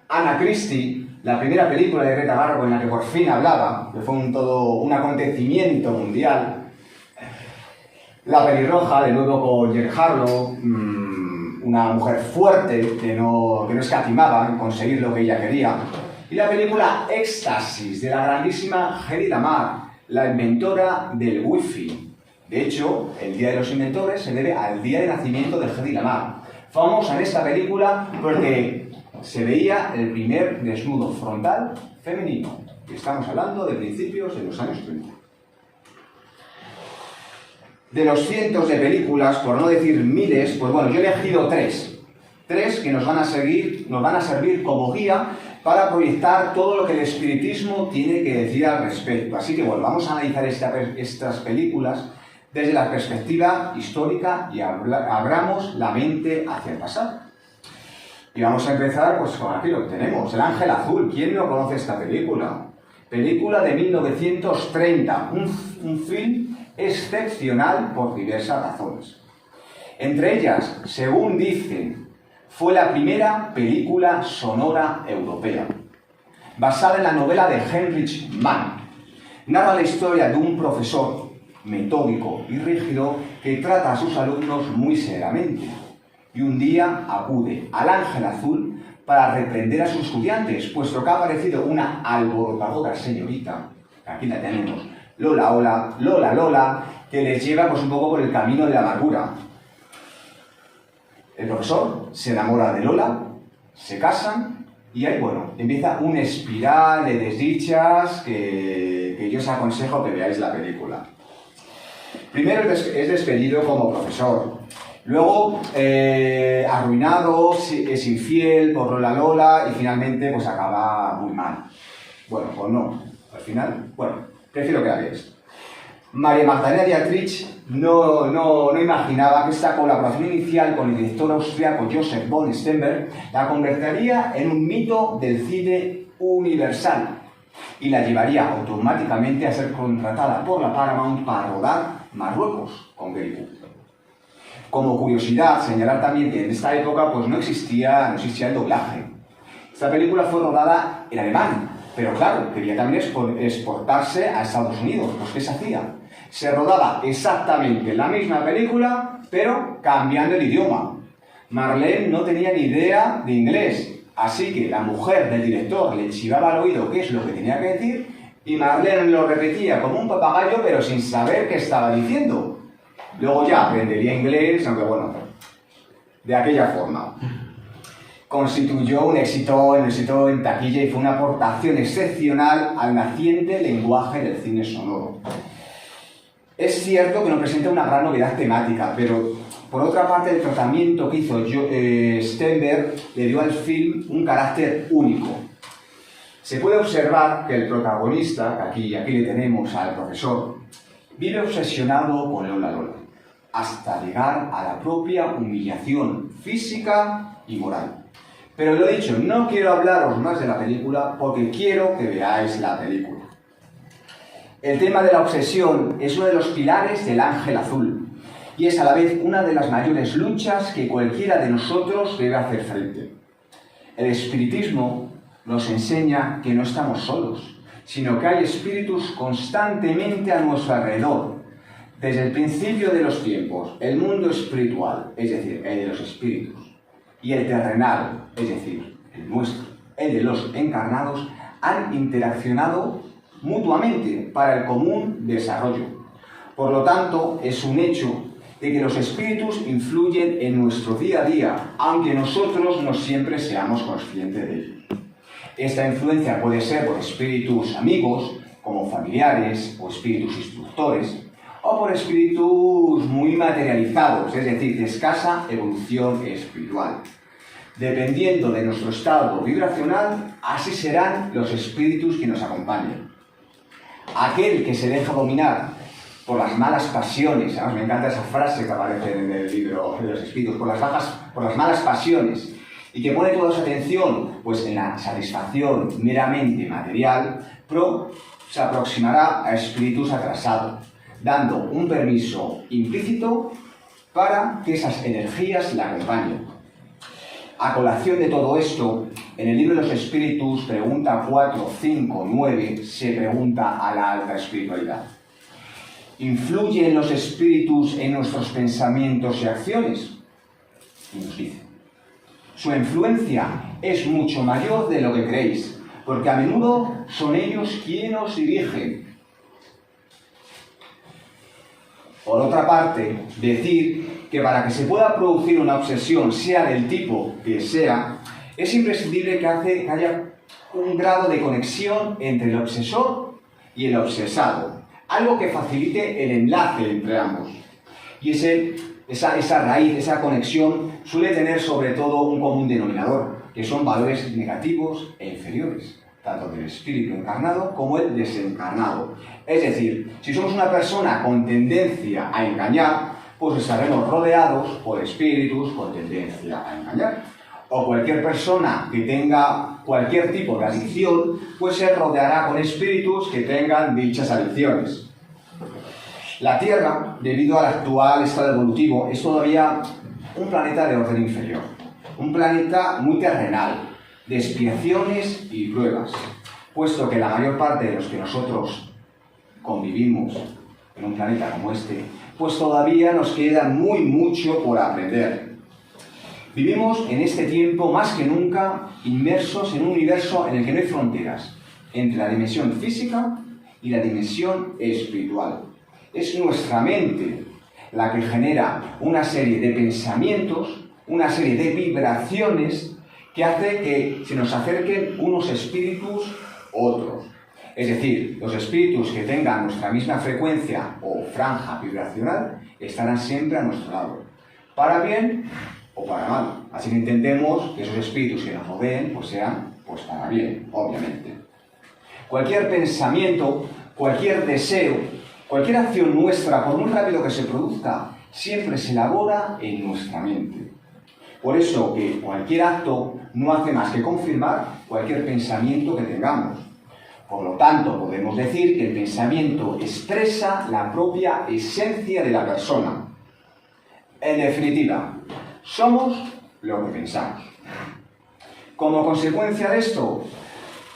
Anna Christie, la primera película de Greta Garbo en la que por fin hablaba, que fue todo un acontecimiento mundial. La pelirroja, de nuevo con Jean Harlow, una mujer fuerte que no escatimaba en conseguir lo que ella quería. Y la película Éxtasis, de la grandísima Hedy Lamarr, la inventora del Wi-Fi. De hecho, el Día de los Inventores se debe al día de nacimiento de Hedy Lamarr. Famosa en esta película porque se veía el primer desnudo frontal femenino. Y estamos hablando de principios de los años 30. De los cientos de películas, por no decir miles, pues bueno, yo he elegido tres. Tres que nos van a servir como guía para proyectar todo lo que el espiritismo tiene que decir al respecto. Así que bueno, vamos a analizar estas películas desde la perspectiva histórica y abramos la mente hacia el pasado. Y vamos a empezar pues con aquí lo que tenemos, El Ángel Azul. ¿Quién no conoce esta película? Película de 1930, un film excepcional por diversas razones. Entre ellas, según dicen, fue la primera película sonora europea, basada en la novela de Heinrich Mann. Narra la historia de un profesor metódico y rígido que trata a sus alumnos muy severamente y un día acude al Ángel Azul para reprender a sus estudiantes, puesto que ha aparecido una alborotadora señorita, aquí la tenemos, Lola, que les lleva pues un poco por el camino de la amargura. El profesor se enamora de Lola, se casan y ahí, bueno, empieza una espiral de desdichas que yo os aconsejo que veáis la película. Primero es despedido como profesor, luego arruinado, es infiel por Lola y finalmente pues acaba muy mal. Bueno, pues no, al final, bueno, prefiero que la veáis. María Magdalena Dietrich no imaginaba que esta colaboración inicial con el director austriaco Joseph von Sternberg la convertiría en un mito del cine universal y la llevaría automáticamente a ser contratada por la Paramount para rodar Marruecos con Gary Cooper. Como curiosidad, señalar también que en esta época pues, no existía el doblaje. Esta película fue rodada en alemán, pero claro, quería también exportarse a Estados Unidos. Pues ¿qué se hacía? Se rodaba exactamente la misma película, pero cambiando el idioma. Marlene no tenía ni idea de inglés, así que la mujer del director le chivaba al oído qué es lo que tenía que decir y Marlene lo repetía como un papagayo, pero sin saber qué estaba diciendo. Luego ya aprendería inglés, aunque bueno, de aquella forma. Constituyó un éxito en taquilla y fue una aportación excepcional al naciente lenguaje del cine sonoro. Es cierto que no presenta una gran novedad temática, pero por otra parte el tratamiento que hizo Sternberg le dio al film un carácter único. Se puede observar que el protagonista, que aquí le tenemos al profesor, vive obsesionado con Lola Lola, hasta llegar a la propia humillación física y moral. Pero lo dicho, no quiero hablaros más de la película porque quiero que veáis la película. El tema de la obsesión es uno de los pilares del Ángel Azul y es a la vez una de las mayores luchas que cualquiera de nosotros debe hacer frente. El espiritismo nos enseña que no estamos solos, sino que hay espíritus constantemente a nuestro alrededor. Desde el principio de los tiempos, el mundo espiritual, es decir, el de los espíritus, y el terrenal, es decir, el nuestro, el de los encarnados, han interaccionado mutuamente para el común desarrollo. Por lo tanto, es un hecho de que los espíritus influyen en nuestro día a día, aunque nosotros no siempre seamos conscientes de ello. Esta influencia puede ser por espíritus amigos, como familiares o espíritus instructores, o por espíritus muy materializados, es decir, de escasa evolución espiritual. Dependiendo de nuestro estado vibracional, así serán los espíritus que nos acompañen. Aquel que se deja dominar por las malas pasiones, además me encanta esa frase que aparece en el libro de los espíritus, por las malas pasiones, y que pone toda su atención pues, en la satisfacción meramente material, se aproximará a espíritus atrasados, dando un permiso implícito para que esas energías la acompañen. A colación de todo esto, en el libro de los espíritus, pregunta 4, 5, 9, se pregunta a la alta espiritualidad. ¿Influyen los espíritus en nuestros pensamientos y acciones? Y nos dice, su influencia es mucho mayor de lo que creéis, porque a menudo son ellos quienes os dirigen. Por otra parte, decir que para que se pueda producir una obsesión, sea del tipo que sea, es imprescindible que haya un grado de conexión entre el obsesor y el obsesado, algo que facilite el enlace entre ambos. Y esa raíz, esa conexión, suele tener sobre todo un común denominador, que son valores negativos e inferiores, tanto del espíritu encarnado como el desencarnado. Es decir, si somos una persona con tendencia a engañar, pues estaremos rodeados por espíritus con tendencia a engañar. O cualquier persona que tenga cualquier tipo de adicción, pues se rodeará con espíritus que tengan dichas adicciones. La Tierra, debido al actual estado evolutivo, es todavía un planeta de orden inferior, un planeta muy terrenal, de expiaciones y pruebas, puesto que la mayor parte de los que nosotros convivimos en un planeta como este, pues todavía nos queda mucho por aprender. Vivimos en este tiempo más que nunca inmersos en un universo en el que no hay fronteras entre la dimensión física y la dimensión espiritual. Es nuestra mente la que genera una serie de pensamientos, una serie de vibraciones que hace que se nos acerquen unos espíritus otros. Es decir, los espíritus que tengan nuestra misma frecuencia o franja vibracional estarán siempre a nuestro lado, para bien o para mal. Así que entendemos que esos espíritus que nos rodeen pues sean pues para bien, obviamente. Cualquier pensamiento, cualquier deseo, Cualquier acción nuestra, por muy rápido que se produzca, siempre se elabora en nuestra mente. Por eso que cualquier acto no hace más que confirmar cualquier pensamiento que tengamos. Por lo tanto, podemos decir que el pensamiento expresa la propia esencia de la persona. En definitiva, somos lo que pensamos. Como consecuencia de esto,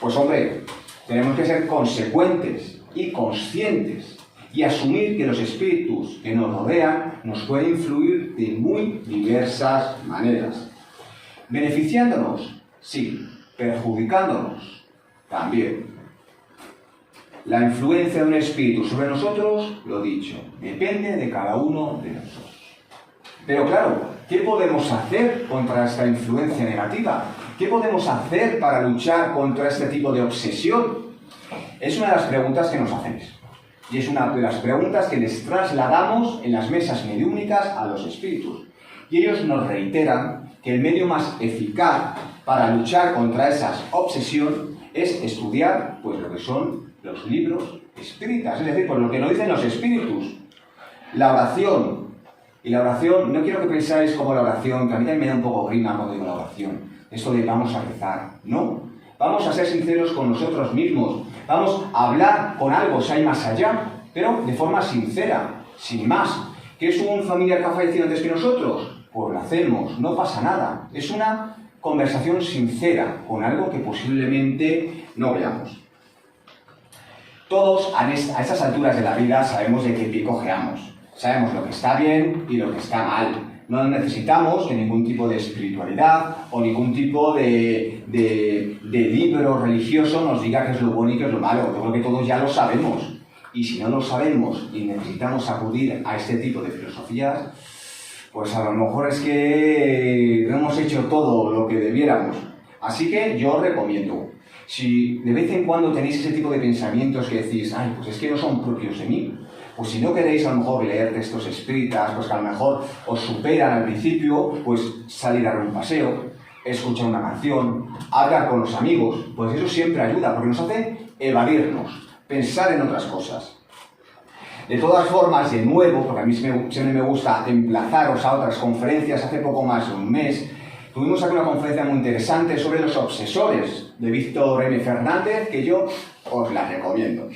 pues hombre, tenemos que ser consecuentes y conscientes y asumir que los espíritus que nos rodean nos pueden influir de muy diversas maneras. Beneficiándonos, sí, perjudicándonos, también. La influencia de un espíritu sobre nosotros, lo dicho, depende de cada uno de nosotros. Pero claro, ¿qué podemos hacer contra esta influencia negativa? ¿Qué podemos hacer para luchar contra este tipo de obsesión? Es una de las preguntas que nos hacemos. Y es una de las preguntas que les trasladamos en las mesas mediúmnicas a los espíritus. Y ellos nos reiteran que el medio más eficaz para luchar contra esa obsesión es estudiar pues, lo que son los libros espíritas, es decir, por lo que nos dicen los espíritus. La oración. Y la oración, no quiero que pensáis como la oración, que a mí también me da un poco grima cuando digo la oración. Esto de vamos a rezar. No. Vamos a ser sinceros con nosotros mismos. Vamos a hablar con algo si hay más allá, pero de forma sincera, sin más. ¿Que es un familiar que ha fallecido antes que nosotros? Pues lo hacemos, no pasa nada. Es una conversación sincera con algo que posiblemente no veamos. Todos a estas alturas de la vida sabemos de qué pie cojeamos. Sabemos lo que está bien y lo que está mal. No necesitamos que ningún tipo de espiritualidad o ningún tipo de libro religioso nos diga qué es lo bueno y qué es lo malo. Yo creo que todos ya lo sabemos. Y si no lo sabemos y necesitamos acudir a este tipo de filosofías, pues a lo mejor es que no hemos hecho todo lo que debiéramos. Así que yo os recomiendo, si de vez en cuando tenéis ese tipo de pensamientos que decís, ay, pues es que no son propios de mí, pues si no queréis a lo mejor leer textos espíritas, pues que a lo mejor os superan al principio, pues salir a dar un paseo, escuchar una canción, hablar con los amigos, pues eso siempre ayuda, porque nos hace evadirnos, pensar en otras cosas. De todas formas, de nuevo, porque a mí siempre me gusta emplazaros a otras conferencias, hace poco más de un mes, tuvimos aquí una conferencia muy interesante sobre los obsesores de Víctor M. Fernández, que yo os la recomiendo.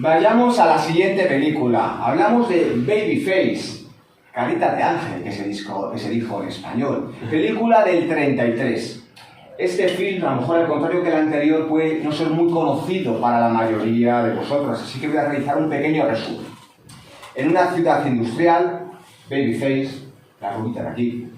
Vayamos a la siguiente película. Hablamos de Babyface, Carita de Ángel, que se dijo en español. Película del 33. Este film, a lo mejor al contrario que el anterior, puede no ser muy conocido para la mayoría de vosotros, así que voy a realizar un pequeño resumen. En una ciudad industrial, Babyface, la rubita de aquí,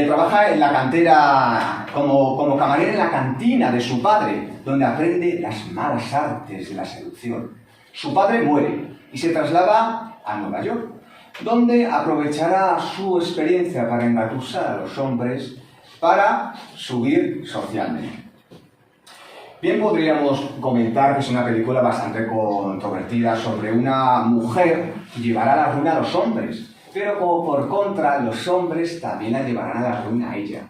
trabaja en la cantera como camarera en la cantina de su padre, donde aprende las malas artes de la seducción. Su padre muere y se traslada a Nueva York, donde aprovechará su experiencia para engatusar a los hombres para subir socialmente. Bien, podríamos comentar que es una película bastante controvertida sobre una mujer que llevará a la ruina a los hombres, pero como por contra, los hombres también la llevarán a la ruina a ella.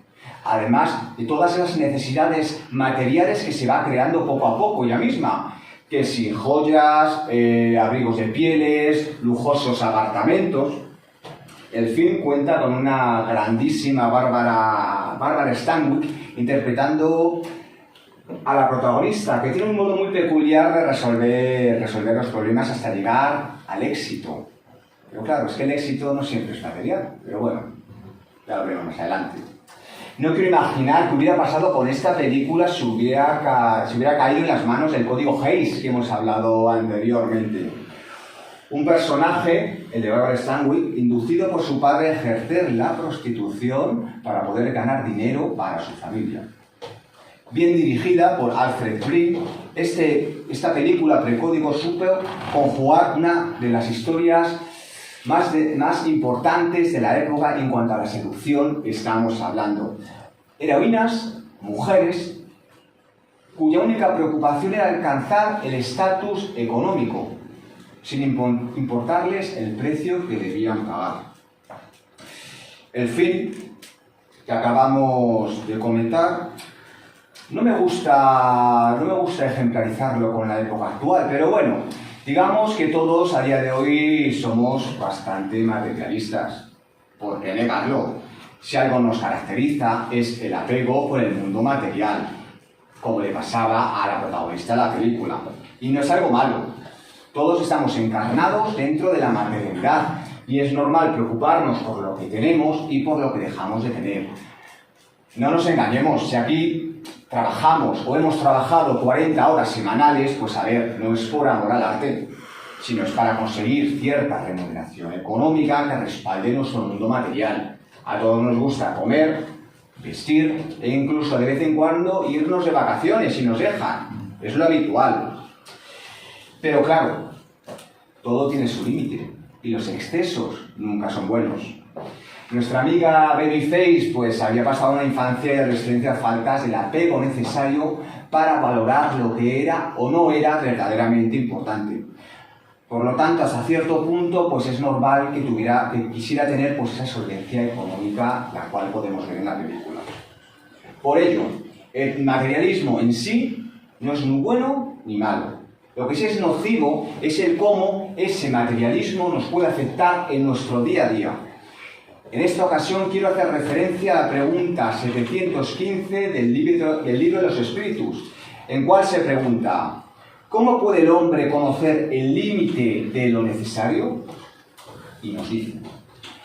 Además de todas esas necesidades materiales que se va creando poco a poco ella misma, que sin joyas, abrigos de pieles, lujosos apartamentos. El film cuenta con una grandísima Barbara Stanwyck interpretando a la protagonista, que tiene un modo muy peculiar de resolver los problemas hasta llegar al éxito. Pero claro, es que el éxito no siempre es material, pero bueno, ya lo veremos más adelante. No quiero imaginar qué hubiera pasado con esta película si hubiera caído en las manos del código Hays que hemos hablado anteriormente. Un personaje, el de Barbara Stanwyck, inducido por su padre a ejercer la prostitución para poder ganar dinero para su familia. Bien dirigida por Alfred Green, esta película Precódigo supo conjugar una de las historias más importantes de la época en cuanto a la seducción estamos hablando. Heroínas, mujeres, cuya única preocupación era alcanzar el estatus económico, sin importarles el precio que debían pagar. El film que acabamos de comentar No me gusta ejemplarizarlo con la época actual, pero bueno, digamos que todos a día de hoy somos bastante materialistas. ¿Por qué negarlo? Si algo nos caracteriza es el apego por el mundo material, como le pasaba a la protagonista de la película. Y no es algo malo. Todos estamos encarnados dentro de la materialidad y es normal preocuparnos por lo que tenemos y por lo que dejamos de tener. No nos engañemos, si aquí trabajamos o hemos trabajado 40 horas semanales, pues a ver, no es por amor al arte, sino es para conseguir cierta remuneración económica que respalde nuestro mundo material. A todos nos gusta comer, vestir e incluso de vez en cuando irnos de vacaciones si nos dejan. Es lo habitual. Pero claro, todo tiene su límite y los excesos nunca son buenos. Nuestra amiga Babyface pues había pasado una infancia y adolescencia faltas del apego necesario para valorar lo que era o no era verdaderamente importante. Por lo tanto, hasta cierto punto, pues es normal que quisiera tener pues esa solvencia económica, la cual podemos ver en la película. Por ello, el materialismo en sí no es ni bueno ni malo. Lo que sí es nocivo es el cómo ese materialismo nos puede afectar en nuestro día a día. En esta ocasión quiero hacer referencia a la pregunta 715 del libro de los Espíritus, en cual se pregunta: ¿cómo puede el hombre conocer el límite de lo necesario? Y nos dice: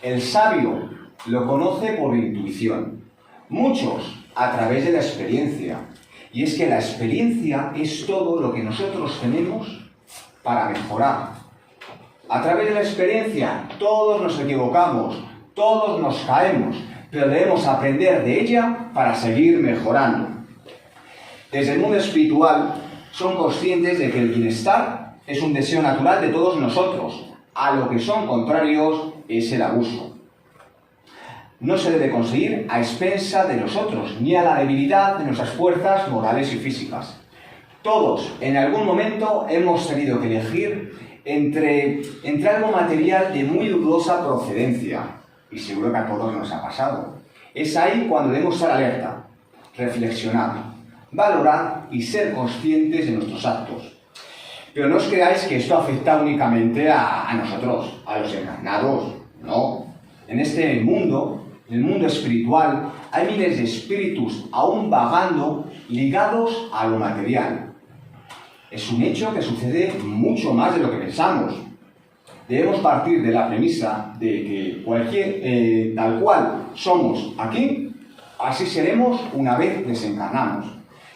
el sabio lo conoce por intuición, muchos a través de la experiencia. Y es que la experiencia es todo lo que nosotros tenemos para mejorar. A través de la experiencia todos nos equivocamos, todos nos caemos, pero debemos aprender de ella para seguir mejorando. Desde el mundo espiritual son conscientes de que el bienestar es un deseo natural de todos nosotros. A lo que son contrarios es el abuso. No se debe conseguir a expensa de los otros, ni a la debilidad de nuestras fuerzas morales y físicas. Todos, en algún momento, hemos tenido que elegir entre algo material de muy dudosa procedencia, y seguro que a todos nos ha pasado. Es ahí cuando debemos estar alerta, reflexionar, valorar y ser conscientes de nuestros actos. Pero no os creáis que esto afecta únicamente a nosotros, a los encarnados. No. En este mundo, en el mundo espiritual, hay miles de espíritus aún vagando ligados a lo material. Es un hecho que sucede mucho más de lo que pensamos. Debemos partir de la premisa de que tal cual somos aquí, así seremos una vez desencarnamos.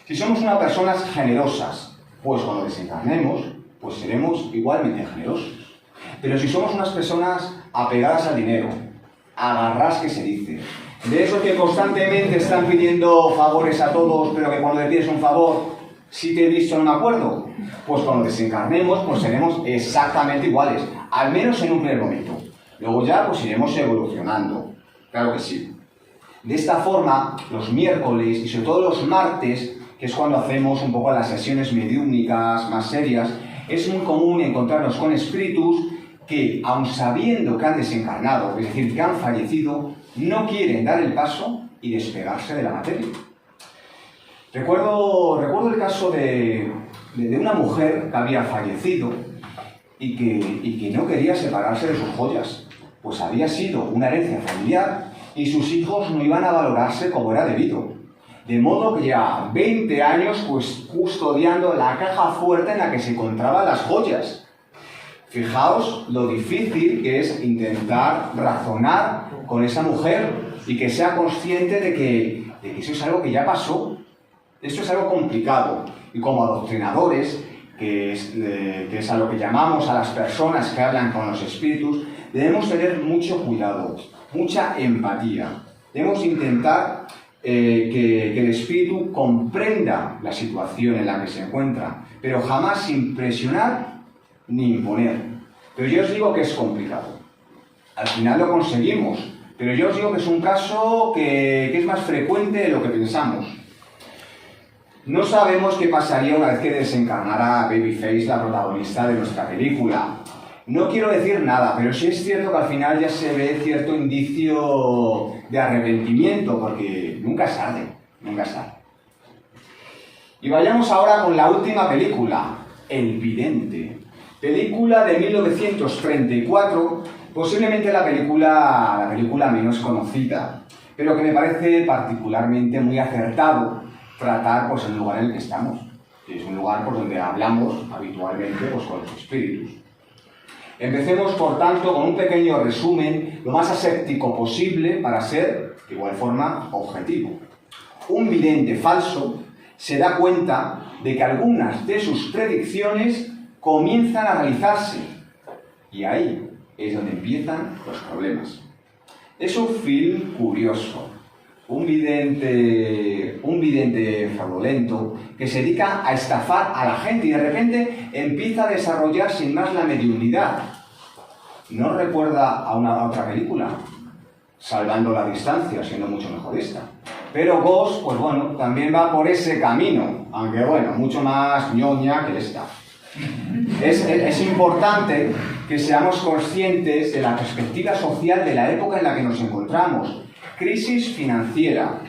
Si somos unas personas generosas, pues cuando desencarnemos, pues seremos igualmente generosos. Pero si somos unas personas apegadas al dinero, agarrás que se dice, de esos que constantemente están pidiendo favores a todos, pero que cuando le pides un favor, si te he visto no me acuerdo, pues cuando desencarnemos, pues seremos exactamente iguales, al menos en un primer momento. Luego ya pues iremos evolucionando, claro que sí. De esta forma, los miércoles y sobre todo los martes, que es cuando hacemos un poco las sesiones mediúmnicas más serias, es muy común encontrarnos con espíritus que, aun sabiendo que han desencarnado, es decir, que han fallecido, no quieren dar el paso y despegarse de la materia. Recuerdo el caso de una mujer que había fallecido y que no quería separarse de sus joyas, pues había sido una herencia familiar y sus hijos no iban a valorarse como era debido. De modo que ya 20 años pues custodiando la caja fuerte en la que se encontraban las joyas. Fijaos lo difícil que es intentar razonar con esa mujer y que sea consciente de que eso es algo que ya pasó. Esto es algo complicado. Y como adoctrinadores, que es a lo que llamamos a las personas que hablan con los espíritus, debemos tener mucho cuidado, mucha empatía. Debemos intentar que el espíritu comprenda la situación en la que se encuentra, pero jamás sin presionar ni imponer. Pero yo os digo que es complicado. Al final lo conseguimos, pero yo os digo que es un caso que es más frecuente de lo que pensamos. No sabemos qué pasaría una vez que desencarnara Babyface, la protagonista de nuestra película. No quiero decir nada, pero sí es cierto que al final ya se ve cierto indicio de arrepentimiento, porque nunca es tarde, nunca es tarde. Y vayamos ahora con la última película, El Vidente. Película de 1934, posiblemente la película menos conocida, pero que me parece particularmente muy acertado tratar pues, el lugar en el que estamos. Que es un lugar por donde hablamos habitualmente pues, con los espíritus. Empecemos, por tanto, con un pequeño resumen, lo más aséptico posible para ser, de igual forma, objetivo. Un vidente falso se da cuenta de que algunas de sus predicciones comienzan a realizarse. Y ahí es donde empiezan los problemas. Es un film curioso. Un vidente fraudulento que se dedica a estafar a la gente y de repente empieza a desarrollar sin más la mediunidad. ¿No recuerda a otra película? Salvando la distancia, siendo mucho mejor esta. Pero Ghost, pues bueno, también va por ese camino, aunque bueno, mucho más ñoña que esta. Es importante que seamos conscientes de la perspectiva social de la época en la que nos encontramos. Crisis financiera,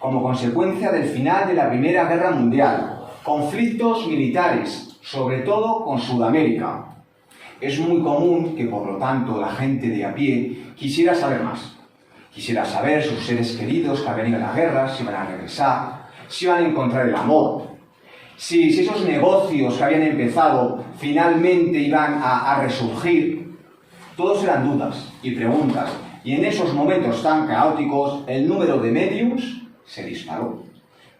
como consecuencia del final de la Primera Guerra Mundial. Conflictos militares, sobre todo con Sudamérica. Es muy común que, por lo tanto, la gente de a pie quisiera saber más. Quisiera saber sus seres queridos que habían ido a la guerra, si iban a regresar, si iban a encontrar el amor, si esos negocios que habían empezado finalmente iban a resurgir. Todos eran dudas y preguntas. Y en esos momentos tan caóticos, el número de mediums se disparó.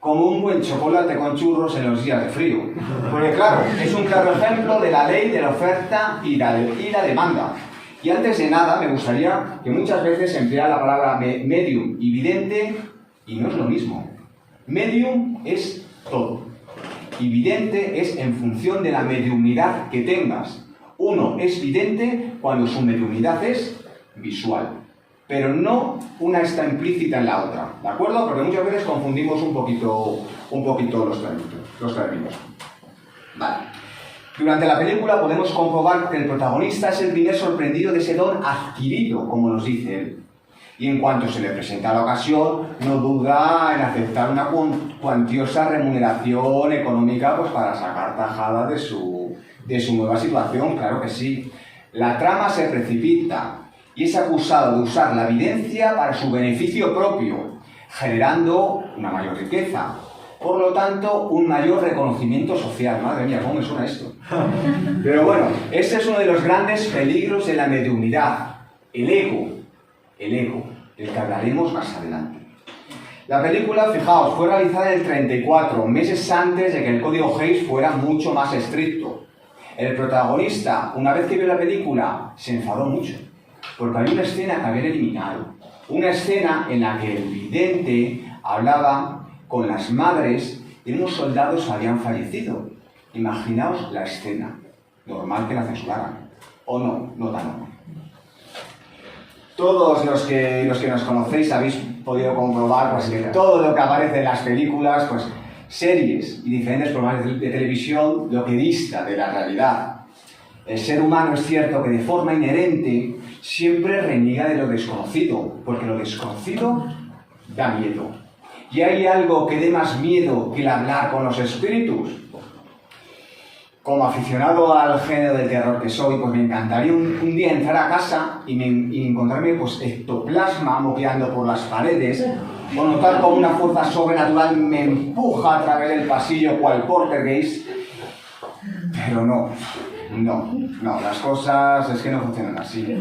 Como un buen chocolate con churros en los días de frío. Porque claro, es un claro ejemplo de la ley de la oferta y la demanda. Y antes de nada, me gustaría que muchas veces se empleara la palabra medium y vidente, y no es lo mismo. Medium es todo. Y vidente es en función de la mediumnidad que tengas. Uno es vidente cuando su mediumnidad es visual. Pero no una está implícita en la otra, ¿de acuerdo? Porque muchas veces confundimos un poquito los términos. Vale. Durante la película podemos comprobar que el protagonista es el primer sorprendido de ese don adquirido, como nos dice él. Y en cuanto se le presenta la ocasión, no duda en aceptar una cuantiosa remuneración económica pues, para sacar tajada de su nueva situación, claro que sí. La trama se precipita y es acusado de usar la evidencia para su beneficio propio, generando una mayor riqueza. Por lo tanto, un mayor reconocimiento social. Madre mía, ¿cómo me suena esto? Pero bueno, ese es uno de los grandes peligros de la mediunidad. El ego, del que hablaremos más adelante. La película, fijaos, fue realizada en el 34, meses antes de que el código Hays fuera mucho más estricto. El protagonista, una vez que vio la película, se enfadó mucho. Porque había una escena que habían eliminado. Una escena en la que el vidente hablaba con las madres de unos soldados que habían fallecido. Imaginaos la escena. Normal que la censuraran. ¿O no? No tan normal. Todos los que nos conocéis habéis podido comprobar pues, que todo lo que aparece en las películas, pues, series y diferentes programas de televisión, lo que dista de la realidad. El ser humano es cierto que de forma inherente siempre reniega de lo desconocido, porque lo desconocido da miedo. ¿Y hay algo que dé más miedo que el hablar con los espíritus? Como aficionado al género del terror que soy, pues me encantaría un día entrar a casa y encontrarme pues, ectoplasma moqueando por las paredes, o notar como una fuerza sobrenatural me empuja a través del pasillo cual poltergeist. Pero no, las cosas es que no funcionan así.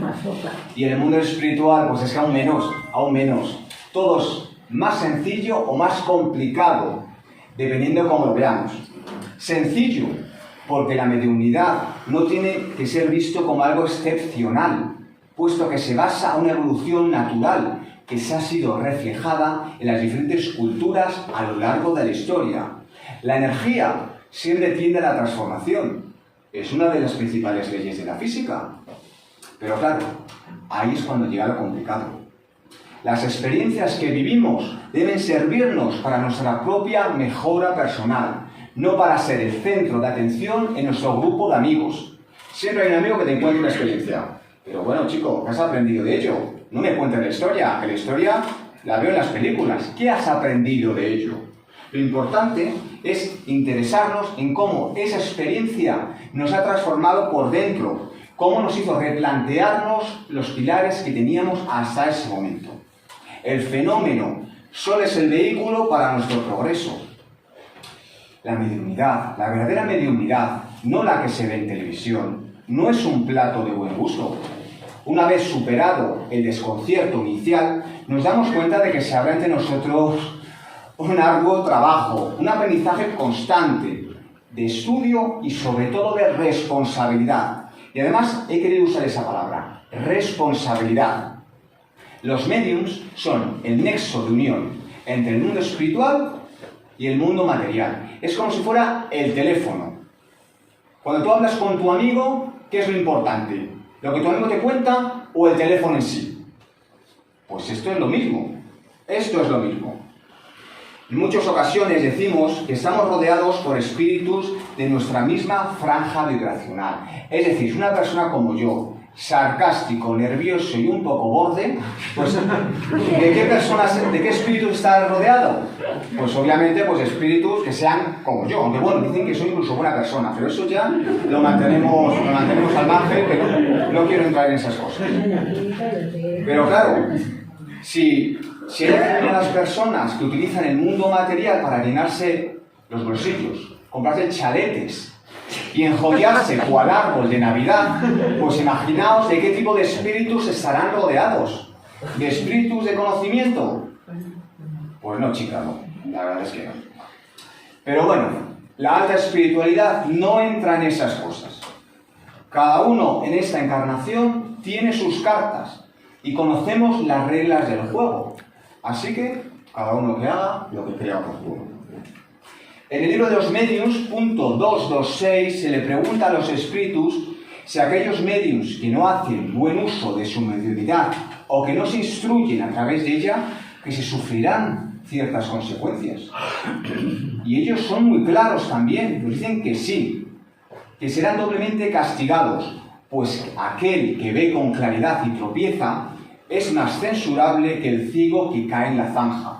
Y en el mundo espiritual, pues es que aún menos. Todo es más sencillo o más complicado, dependiendo de cómo lo veamos. Sencillo, porque la mediunidad no tiene que ser visto como algo excepcional, puesto que se basa en una evolución natural que se ha sido reflejada en las diferentes culturas a lo largo de la historia. La energía siempre tiende a la transformación. Es una de las principales leyes de la física. Pero claro, ahí es cuando llega lo complicado. Las experiencias que vivimos deben servirnos para nuestra propia mejora personal, no para ser el centro de atención en nuestro grupo de amigos. Siempre hay un amigo que te encuentra una experiencia. Pero bueno, chico, ¿qué has aprendido de ello? No me cuentes la historia, que la historia la veo en las películas. ¿Qué has aprendido de ello? Lo importante es interesarnos en cómo esa experiencia nos ha transformado por dentro, cómo nos hizo replantearnos los pilares que teníamos hasta ese momento. El fenómeno solo es el vehículo para nuestro progreso. La mediunidad, la verdadera mediunidad, no la que se ve en televisión, no es un plato de buen gusto. Una vez superado el desconcierto inicial, nos damos cuenta de que se abre ante nosotros un arduo trabajo, un aprendizaje constante, de estudio y sobre todo de responsabilidad. Y además he querido usar esa palabra, responsabilidad. Los médiums son el nexo de unión entre el mundo espiritual y el mundo material. Es como si fuera el teléfono. Cuando tú hablas con tu amigo, ¿qué es lo importante? ¿Lo que tu amigo te cuenta o el teléfono en sí? Pues esto es lo mismo. Esto es lo mismo. En muchas ocasiones decimos que estamos rodeados por espíritus de nuestra misma franja vibracional. Es decir, si una persona como yo, sarcástico, nervioso y un poco borde, pues ¿de qué espíritus está rodeado? Pues obviamente pues espíritus que sean como yo, aunque bueno, dicen que soy incluso buena persona, pero eso ya lo mantenemos al margen, pero no quiero entrar en esas cosas. Pero claro, si hay determinadas personas que utilizan el mundo material para llenarse los bolsillos, comprarse chaletes y enjollarse cual árbol de Navidad, pues imaginaos de qué tipo de espíritus estarán rodeados. ¿De espíritus de conocimiento? Pues no, chica, no. La verdad es que no. Pero bueno, la alta espiritualidad no entra en esas cosas. Cada uno en esta encarnación tiene sus cartas y conocemos las reglas del juego. Así que cada uno que haga lo que crea oportuno. En el libro de los mediums, punto 226, se le pregunta a los espíritus si aquellos mediums que no hacen buen uso de su mediunidad o que no se instruyen a través de ella, que se sufrirán ciertas consecuencias. Y ellos son muy claros también, nos dicen que sí, que serán doblemente castigados, pues aquel que ve con claridad y tropieza es más censurable que el ciego que cae en la zanja.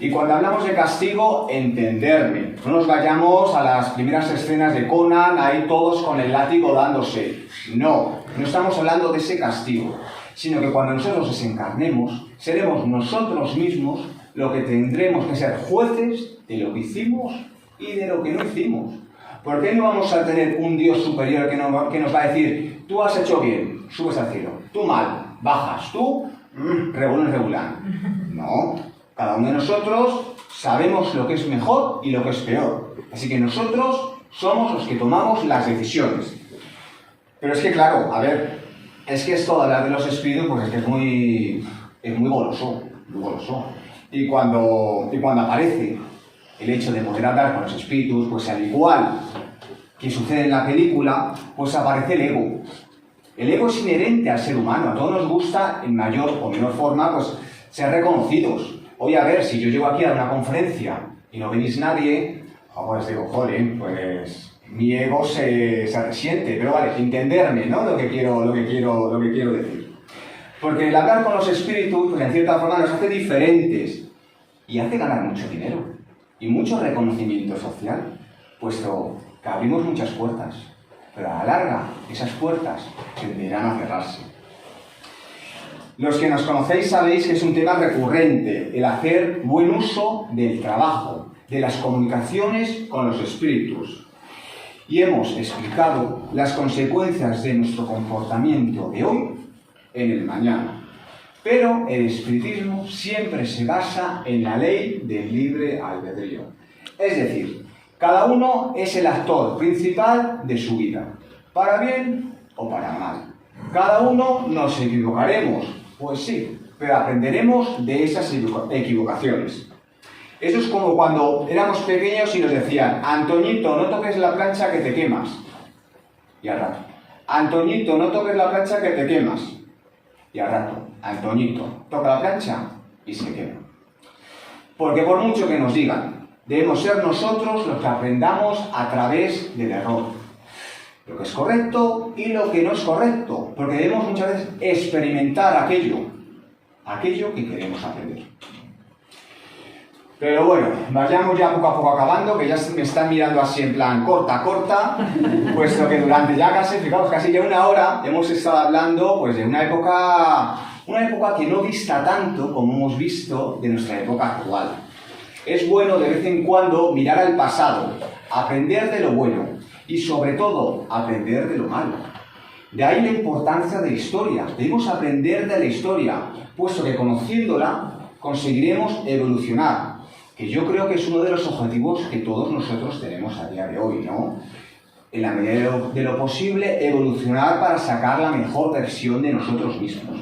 Y cuando hablamos de castigo, entenderme. No nos vayamos a las primeras escenas de Conan, ahí todos con el látigo dándose. No estamos hablando de ese castigo, sino que cuando nosotros desencarnemos, seremos nosotros mismos lo que tendremos que ser jueces de lo que hicimos y de lo que no hicimos. ¿Por qué no vamos a tener un Dios superior que nos va a decir, tú has hecho bien, subes al cielo, tú mal, bajas, tú, regulán? No. Cada uno de nosotros sabemos lo que es mejor y lo que es peor. Así que nosotros somos los que tomamos las decisiones. Pero es que, claro, a ver, es que esto de hablar de los espíritus, pues es que es muy goloso, muy goloso. Y cuando aparece el hecho de poder hablar con los espíritus, pues al igual que sucede en la película, pues aparece el ego. El ego es inherente al ser humano. A todos nos gusta, en mayor o menor forma, pues ser reconocidos. Hoy, a ver, si yo llego aquí a una conferencia y no venís nadie, pues digo, joder, pues mi ego se resiente. Pero vale, entenderme, ¿no? Lo que quiero decir. Porque el hablar con los espíritus, pues en cierta forma nos hace diferentes y hace ganar mucho dinero y mucho reconocimiento social, puesto que abrimos muchas puertas, pero a la larga esas puertas tenderán a cerrarse. Los que nos conocéis sabéis que es un tema recurrente, el hacer buen uso del trabajo, de las comunicaciones con los espíritus. Y hemos explicado las consecuencias de nuestro comportamiento de hoy en el mañana. Pero el espiritismo siempre se basa en la ley del libre albedrío. Es decir, cada uno es el actor principal de su vida, para bien o para mal. Cada uno nos equivocaremos, pues sí, pero aprenderemos de esas equivocaciones. Eso es como cuando éramos pequeños y nos decían, Antoñito, no toques la plancha que te quemas. Y al rato, Antoñito, no toques la plancha que te quemas. Y al rato, Antoñito, toca la plancha y se quema. Porque por mucho que nos digan, debemos ser nosotros los que aprendamos a través del error. Lo que es correcto y lo que no es correcto. Porque debemos muchas veces experimentar aquello que queremos aprender. Pero bueno, vayamos ya poco a poco acabando, que ya me están mirando así en plan corta, puesto que durante ya casi, fijaos, casi ya una hora hemos estado hablando pues de una época que no dista tanto como hemos visto de nuestra época actual. Es bueno de vez en cuando mirar al pasado, aprender de lo bueno y sobre todo aprender de lo malo. De ahí la importancia de la historia. Debemos aprender de la historia, puesto que conociéndola conseguiremos evolucionar, que yo creo que es uno de los objetivos que todos nosotros tenemos a día de hoy, ¿no? En la medida de lo posible, evolucionar para sacar la mejor versión de nosotros mismos.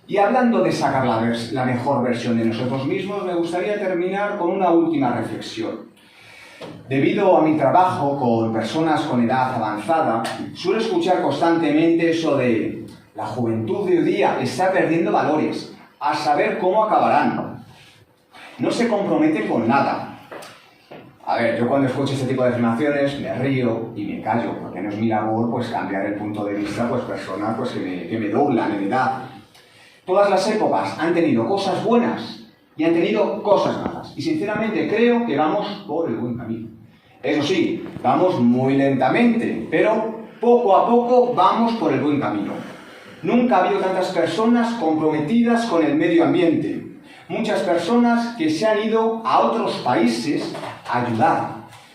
Y hablando de sacar la mejor versión de nosotros mismos, me gustaría terminar con una última reflexión. Debido a mi trabajo con personas con edad avanzada, suelo escuchar constantemente eso de la juventud de hoy día está perdiendo valores, a saber cómo acabarán. No se compromete con nada. A ver, yo cuando escucho este tipo de afirmaciones me río y me callo, porque no es mi labor pues cambiar el punto de vista pues personas pues, que me doblan en edad. Todas las épocas han tenido cosas buenas y han tenido cosas malas. Y sinceramente creo que vamos por el buen camino. Eso sí, vamos muy lentamente, pero poco a poco vamos por el buen camino. Nunca ha habido tantas personas comprometidas con el medio ambiente. Muchas personas que se han ido a otros países a ayudar,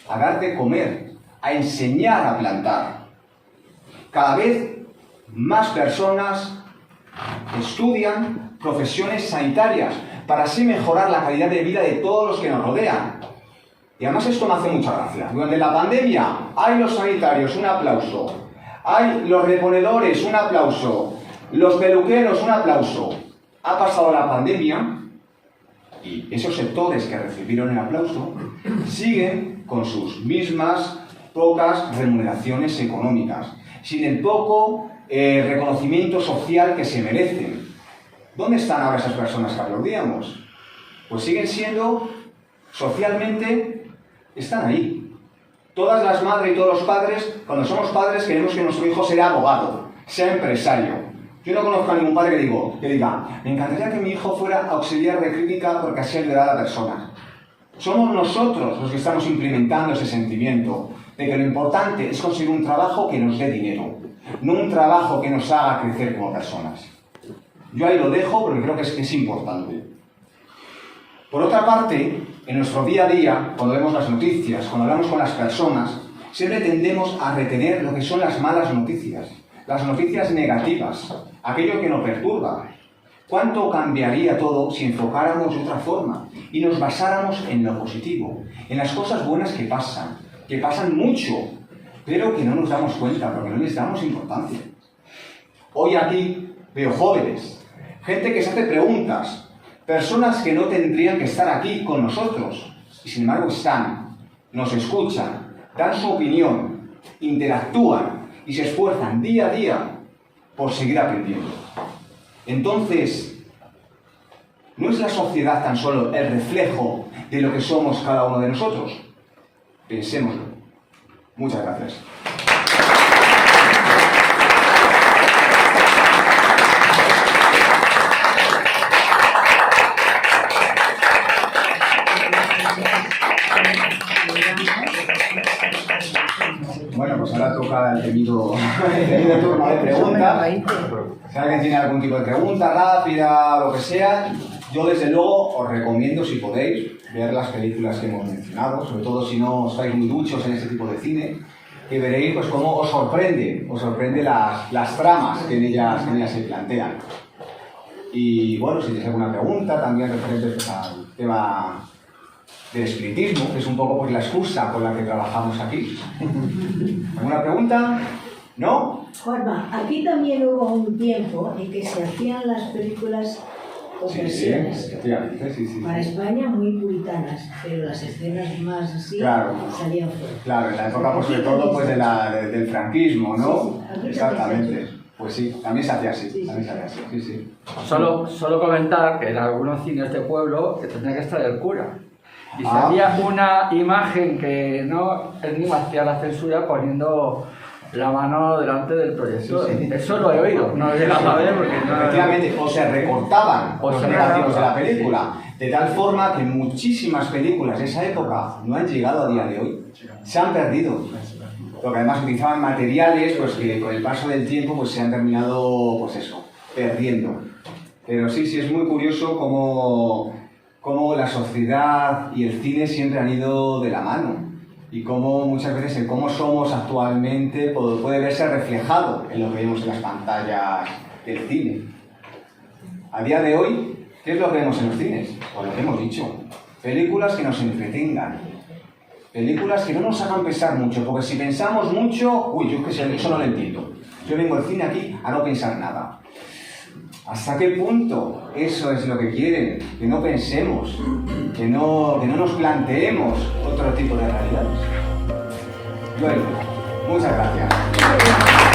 a dar de comer, a enseñar a plantar. Cada vez más personas estudian profesiones sanitarias para así mejorar la calidad de vida de todos los que nos rodean. Y además esto me hace mucha gracia. Durante la pandemia, hay los sanitarios, un aplauso. Hay los reponedores, un aplauso. Los peluqueros, un aplauso. Ha pasado la pandemia y esos sectores que recibieron el aplauso siguen con sus mismas pocas remuneraciones económicas, sin el poco reconocimiento social que se merecen. ¿Dónde están ahora esas personas que aplaudíamos? Pues siguen siendo, socialmente, están ahí. Todas las madres y todos los padres, cuando somos padres, queremos que nuestro hijo sea abogado, sea empresario. Yo no conozco a ningún padre que diga, me encantaría que mi hijo fuera auxiliar de clínica porque así ayudará a la persona. Somos nosotros los que estamos implementando ese sentimiento de que lo importante es conseguir un trabajo que nos dé dinero, no un trabajo que nos haga crecer como personas. Yo ahí lo dejo porque creo que es importante. Por otra parte, en nuestro día a día, cuando vemos las noticias, cuando hablamos con las personas, siempre tendemos a retener lo que son las malas noticias, las noticias negativas, aquello que nos perturba. ¿Cuánto cambiaría todo si enfocáramos de otra forma y nos basáramos en lo positivo, en las cosas buenas que pasan mucho, pero que no nos damos cuenta porque no les damos importancia? Hoy aquí veo jóvenes, gente que se hace preguntas, personas que no tendrían que estar aquí con nosotros y sin embargo están, nos escuchan, dan su opinión, interactúan y se esfuerzan día a día por seguir aprendiendo. Entonces, ¿no es la sociedad tan solo el reflejo de lo que somos cada uno de nosotros? Pensémoslo. Muchas gracias. Bueno, pues ahora toca el temido turno de preguntas. Si alguien tiene algún tipo de pregunta rápida, lo que sea, yo desde luego os recomiendo, si podéis, ver las películas que hemos mencionado, sobre todo si no estáis muy duchos en este tipo de cine, que veréis pues cómo os sorprende las tramas que en ellas se plantean. Y bueno, si tenéis alguna pregunta también referente pues, al tema del espiritismo, que es un poco pues, la excusa con la que trabajamos aquí. ¿Alguna pregunta? ¿No? Juanma, aquí también hubo un tiempo en que se hacían las películas o versiones para España muy puritanas, pero las escenas más así salían fuera. Claro, en la época pues, sobre todo pues, del franquismo, ¿no? Sí, exactamente. Pues sí, también se hacía así. Sí. Solo comentar que en algunos cines de pueblo que tendría que estar el cura. Y se había una imagen que no, él mismo hacía la censura poniendo la mano delante del proyector. Sí. Eso lo he oído, no lo he llegado a ver porque no... Efectivamente, o se recortaban los negativos de la película. De tal forma que muchísimas películas de esa época no han llegado a día de hoy, se han perdido. Porque además utilizaban materiales pues, que con el paso del tiempo pues, se han terminado, pues eso, perdiendo. Pero sí, es muy curioso cómo la sociedad y el cine siempre han ido de la mano. Y cómo muchas veces el cómo somos actualmente puede verse reflejado en lo que vemos en las pantallas del cine. A día de hoy, ¿qué es lo que vemos en los cines? Pues lo que hemos dicho, películas que nos entretengan, películas que no nos hagan pensar mucho, porque si pensamos mucho, uy, yo que sé, eso no lo entiendo. Yo vengo al cine aquí a no pensar nada. ¿Hasta qué punto eso es lo que quieren? Que no pensemos, que no nos planteemos otro tipo de realidades. Bueno, muchas gracias.